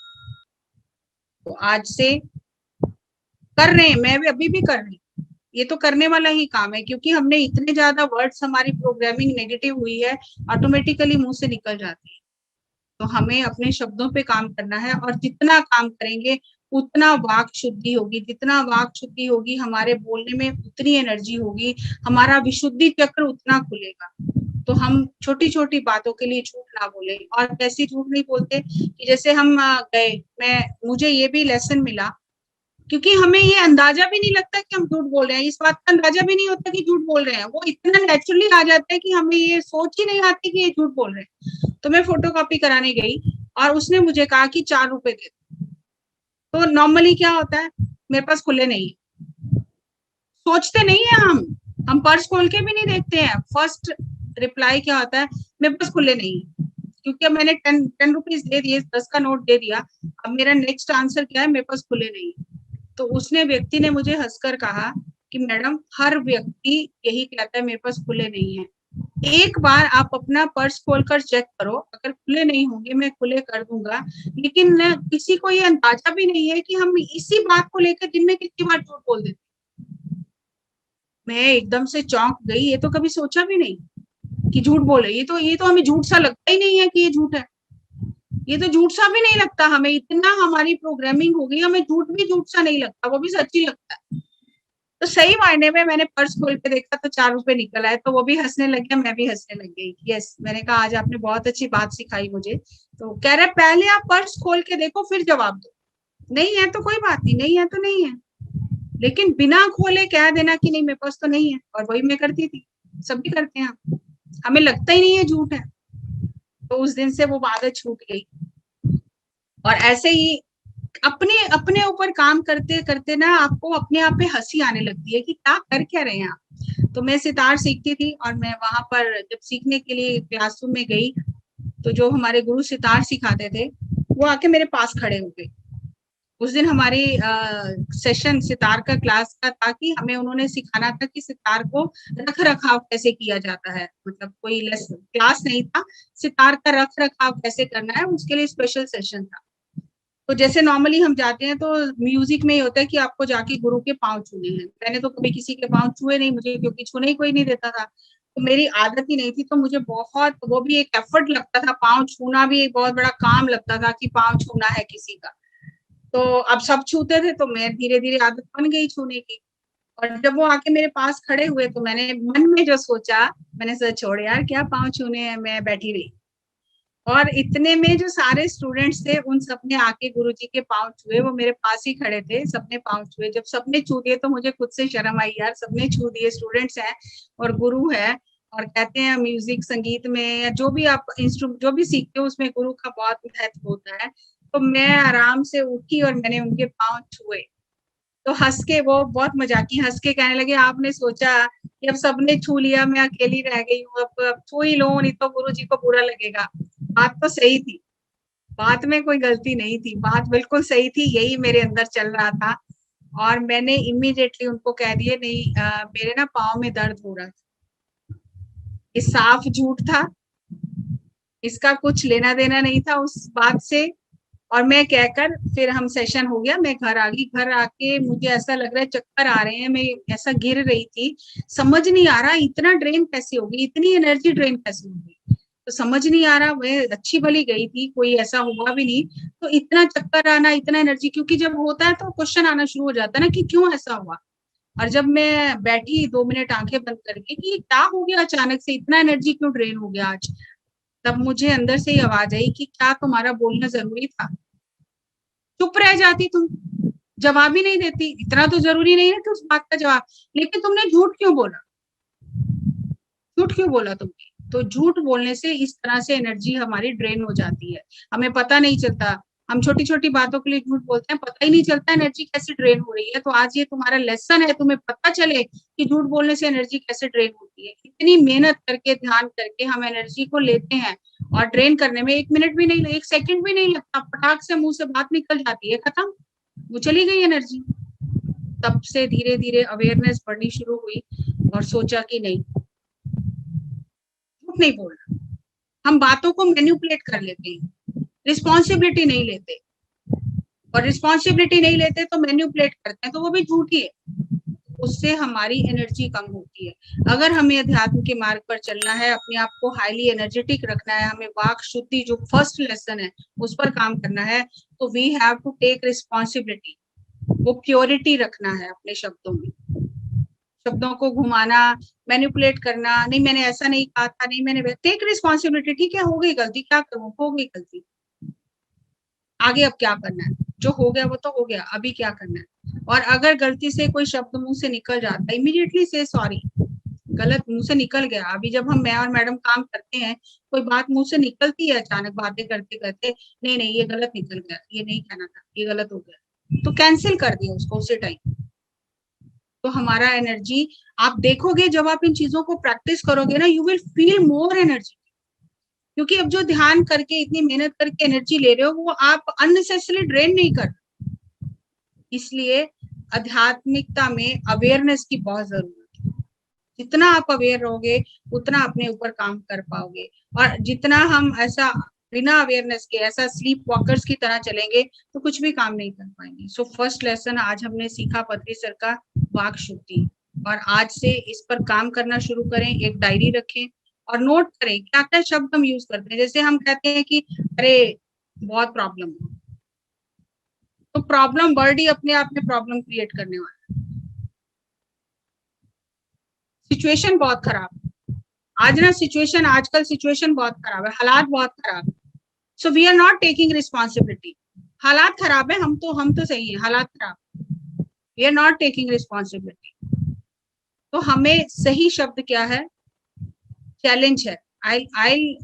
तो आज से कर रहे हैं, मैं भी अभी भी कर रही हूँ, ये तो करने वाला ही काम है, क्योंकि हमने इतने ज्यादा वर्ड्स, हमारी प्रोग्रामिंग नेगेटिव हुई है, ऑटोमेटिकली मुंह से निकल जाती है। तो हमें अपने शब्दों पे काम करना है, और जितना काम करेंगे उतना वाक शुद्धि होगी, जितना वाक शुद्धि होगी हमारे बोलने में उतनी एनर्जी होगी, हमारा विशुद्धि चक्र उतना खुलेगा। तो हम छोटी छोटी बातों के लिए झूठ ना बोले। और कैसी झूठ नहीं बोलते कि जैसे हम गए, मुझे ये भी लेसन मिला, क्योंकि हमें ये अंदाजा भी नहीं लगता कि हम झूठ बोल रहे हैं, इस बात का अंदाजा भी नहीं होता कि झूठ बोल रहे हैं, वो इतना नेचुरली आ जाता है कि हमें ये सोच ही नहीं आती कि ये झूठ बोल रहे हैं। तो मैं फोटोकॉपी कराने गई और उसने मुझे कहा कि 4 रुपए दे। तो नॉर्मली क्या होता है, मेरे पास खुले नहीं, सोचते नहीं है हम पर्स खोल के भी नहीं देखते हैं। फर्स्ट रिप्लाई क्या होता है, मेरे पास खुले नहीं, क्योंकि अब मैंने 10 रुपीज दे दिए, 10 का नोट दे दिया, अब मेरा नेक्स्ट आंसर क्या है, मेरे पास खुले नहीं। तो उसने व्यक्ति ने मुझे हंसकर कहा कि मैडम हर व्यक्ति यही कहता है मेरे पास खुले नहीं है, एक बार आप अपना पर्स खोलकर चेक करो, अगर खुले नहीं होंगे मैं खुले कर दूंगा। लेकिन किसी को ये अंदाजा भी नहीं है कि हम इसी बात को लेकर दिन में कितनी बार झूठ बोल देते। मैं एकदम से चौंक गई, ये तो कभी सोचा भी नहीं कि झूठ बोले, ये तो हमें झूठ सा लगता ही नहीं है कि ये झूठ है, ये तो झूठ सा भी नहीं लगता हमें, इतना हमारी प्रोग्रामिंग हो गई, हमें झूठ भी झूठ सा नहीं लगता, वो भी सच्ची लगता है। तो सही मायने में मैंने पर्स खोल के देखा तो 4 रुपए निकल आए, तो वो भी हंसने लग गया, मैं भी हंसने लग गई। यस, मैंने कहा आज आपने बहुत अच्छी बात सिखाई मुझे। तो कह रहे पहले आप पर्स खोल के देखो फिर जवाब दो, नहीं है तो कोई बात नहीं, नहीं है तो नहीं है, लेकिन बिना खोले कह देना कि नहीं मेरे पास तो नहीं है, और वही मैं करती थी। सभी करते हैं, हमें लगता ही नहीं है झूठ है। तो उस दिन से वो आदत छूट गई। और ऐसे ही अपने अपने ऊपर काम करते करते ना आपको अपने आप पे हंसी आने लगती है कि क्या कर क्या रहे हैं आप। तो मैं सितार सीखती थी और मैं वहां पर जब सीखने के लिए क्लासरूम में गई तो जो हमारे गुरु सितार सिखाते थे वो आके मेरे पास खड़े हो गए। उस दिन हमारी सेशन सितार का क्लास का था कि हमें उन्होंने सिखाना था कि सितार को रख रखाव कैसे किया जाता है, मतलब कोई क्लास नहीं था, सितार का रख रखाव कैसे करना है उसके लिए स्पेशल सेशन था। तो जैसे नॉर्मली हम जाते हैं तो म्यूजिक में ही होता है कि आपको जाके गुरु के पांव छूने हैं। मैंने तो कभी किसी के पांव छुए नहीं, मुझे क्योंकि छूने ही कोई नहीं देता था, तो मेरी आदत ही नहीं थी। तो मुझे बहुत वो भी एक एफर्ट लगता था, पांव छूना भी एक बहुत बड़ा काम लगता था कि पांव छूना है किसी का। तो अब सब छूते थे तो मैं धीरे धीरे आदत बन गई छूने की। और जब वो आके मेरे पास खड़े हुए तो मैंने मन में जो सोचा, मैंने सोचा छोड़ यार क्या पांव छूने हैं, मैं बैठी रही। और इतने में जो सारे स्टूडेंट्स थे उन सबने आके गुरुजी के पांव छुए, वो मेरे पास ही खड़े थे, सबने पांव छुए। जब सबने छू दिए तो मुझे खुद से शर्म आई, यार सबने छू दिए, स्टूडेंट्स हैं और गुरु है। और कहते हैं म्यूजिक संगीत में या जो भी आप इंस्ट्रूमेंट जो भी सीखते हो उसमें गुरु का बहुत महत्व होता है। तो मैं आराम से उठी और मैंने उनके पांव छुए। तो हंस के वो बहुत मजाकी हंस के कहने लगे आपने सोचा कि अब सबने छू लिया, मैं अकेली रह गई हूँ, अब छू ही लो नहीं तो गुरु जी को बुरा लगेगा। बात तो सही थी, बात में कोई गलती नहीं थी, बात बिल्कुल सही थी, यही मेरे अंदर चल रहा था। और मैंने इमीडिएटली उनको कह दिए नहीं मेरे ना पाँव में दर्द हो रहा था। ये साफ झूठ था, इसका कुछ लेना देना नहीं था उस बात से। और मैं कहकर फिर हम सेशन हो गया, मैं घर आ गई। घर आके मुझे ऐसा लग रहा है चक्कर आ रहे हैं, मैं ऐसा गिर रही थी, समझ नहीं आ रहा इतना ड्रेन कैसे होगी, इतनी एनर्जी ड्रेन कैसे होगी, तो समझ नहीं आ रहा। मैं अच्छी भली गई थी, कोई ऐसा हुआ भी नहीं, तो इतना चक्कर आना, इतना एनर्जी, क्योंकि जब होता है तो क्वेश्चन आना शुरू हो जाता है ना कि क्यों ऐसा हुआ। और जब मैं बैठी 2 मिनट आंखें बंद करके कि क्या हो गया अचानक से, इतना एनर्जी क्यों ड्रेन हो गया आज, तब मुझे अंदर से ही आवाज आई कि क्या तुम्हारा बोलना जरूरी था, चुप रह जाती तुम, जवाब ही नहीं देती, इतना तो जरूरी नहीं है कि उस बात का जवाब, लेकिन तुमने झूठ क्यों बोला, झूठ क्यों बोला तुमने। तो झूठ बोलने से इस तरह से एनर्जी हमारी ड्रेन हो जाती है, हमें पता नहीं चलता, हम छोटी छोटी बातों के लिए झूठ बोलते हैं, पता ही नहीं चलता एनर्जी कैसे ड्रेन हो रही है। तो आज ये तुम्हारा लेसन है, तुम्हें पता चले कि झूठ बोलने से एनर्जी कैसे ड्रेन होती है। इतनी मेहनत करके ध्यान करके हम एनर्जी को लेते हैं और ड्रेन करने में 1 मिनट भी नहीं, 1 सेकंड भी नहीं लगता, फटाक से मुंह से बात निकल जाती है, खत्म, वो चली गई एनर्जी। तब से धीरे धीरे अवेयरनेस बढ़नी शुरू हुई और सोचा कि नहीं, झूठ नहीं बोलना। हम बातों को मैनिपुलेट कर लेते हैं, रिस्पॉन्सिबिलिटी नहीं लेते, और रिस्पॉन्सिबिलिटी नहीं लेते तो मैनिपुलेट करते हैं, तो वो भी झूठ ही है, उससे हमारी एनर्जी कम होती है। अगर हमें अध्यात्म के मार्ग पर चलना है, अपने आप को हाईली एनर्जेटिक रखना है, हमें वाक शुद्धि जो फर्स्ट लेसन है उस पर काम करना है, तो we have to take responsibility, वो प्योरिटी रखना है अपने शब्दों में, शब्दों को घुमाना, मैनिपुलेट करना, नहीं मैंने ऐसा नहीं कहा था, नहीं मैंने, टेक रिस्पॉन्सिबिलिटी, ठीक है हो गई गलती, क्या करूं, हो गई गलती, आगे अब क्या करना है, जो हो गया वो तो हो गया, अभी क्या करना है। और अगर गलती से कोई शब्द मुंह से निकल जाता है, इमीडिएटली से सॉरी, गलत मुंह से निकल गया। अभी जब हम मैं और मैडम काम करते हैं, कोई बात मुंह से निकलती है अचानक बातें करते करते, नहीं नहीं ये गलत निकल गया, ये नहीं कहना था, ये गलत हो गया, तो कैंसिल कर दिया उसको उसी टाइम। तो हमारा एनर्जी, आप देखोगे जब आप इन चीजों को प्रैक्टिस करोगे ना, you will feel more energy, क्योंकि अब जो ध्यान करके इतनी मेहनत करके एनर्जी ले रहे हो वो आप अननेसेसरी ड्रेन नहीं कर। इसलिए आध्यात्मिकता में अवेयरनेस की बहुत जरूरत है, जितना आप अवेयर रहोगे उतना अपने ऊपर काम कर पाओगे। और जितना हम ऐसा बिना अवेयरनेस के ऐसा स्लीप वॉकर्स की तरह चलेंगे तो कुछ भी काम नहीं कर पाएंगे। सो फर्स्ट लेसन आज हमने सीखा पत्री सर का वाक शुद्धि, और आज से इस पर काम करना शुरू करें, एक डायरी रखें और नोट करें क्या क्या शब्द हम यूज करते हैं। जैसे हम कहते हैं कि अरे बहुत प्रॉब्लम, तो प्रॉब्लम वर्ड ही अपने आप में प्रॉब्लम क्रिएट करने वाला है। सिचुएशन बहुत खराब, आज ना सिचुएशन, आजकल सिचुएशन बहुत खराब है, हालात बहुत खराब है। So we are not taking responsibility, हालात खराब है, हम तो सही है, हालात खराब, we are not taking responsibility. तो हमें सही शब्द क्या है, चैलेंज है, आई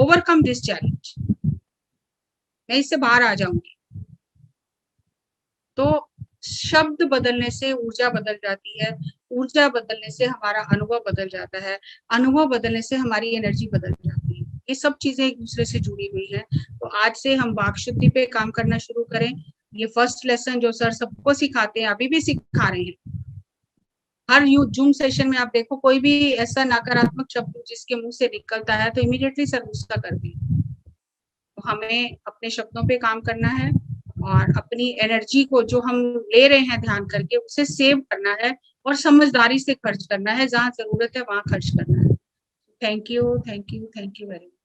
ओवरकम दिस चैलेंज, मैं इससे बाहर आ जाऊंगी। तो शब्द बदलने से ऊर्जा बदल जाती है, ऊर्जा बदलने से हमारा अनुभव बदल जाता है, अनुभव बदलने से हमारी एनर्जी बदल जाती है। ये सब चीजें एक दूसरे से जुड़ी हुई हैं। तो आज से हम वाक शुद्धि पे काम करना शुरू करें। ये फर्स्ट लेसन जो सर सबको सिखाते हैं, अभी भी सिखा रहे हैं। हर जूम सेशन में आप देखो, कोई भी ऐसा नकारात्मक शब्द जिसके मुंह से निकलता है तो इमीडिएटली सर गुस्सा करते हैं। तो हमें अपने शब्दों पे काम करना है और अपनी एनर्जी को जो हम ले रहे हैं ध्यान करके उसे सेव करना है और समझदारी से खर्च करना है, जहां जरूरत है वहां खर्च करना है। Thank you very much.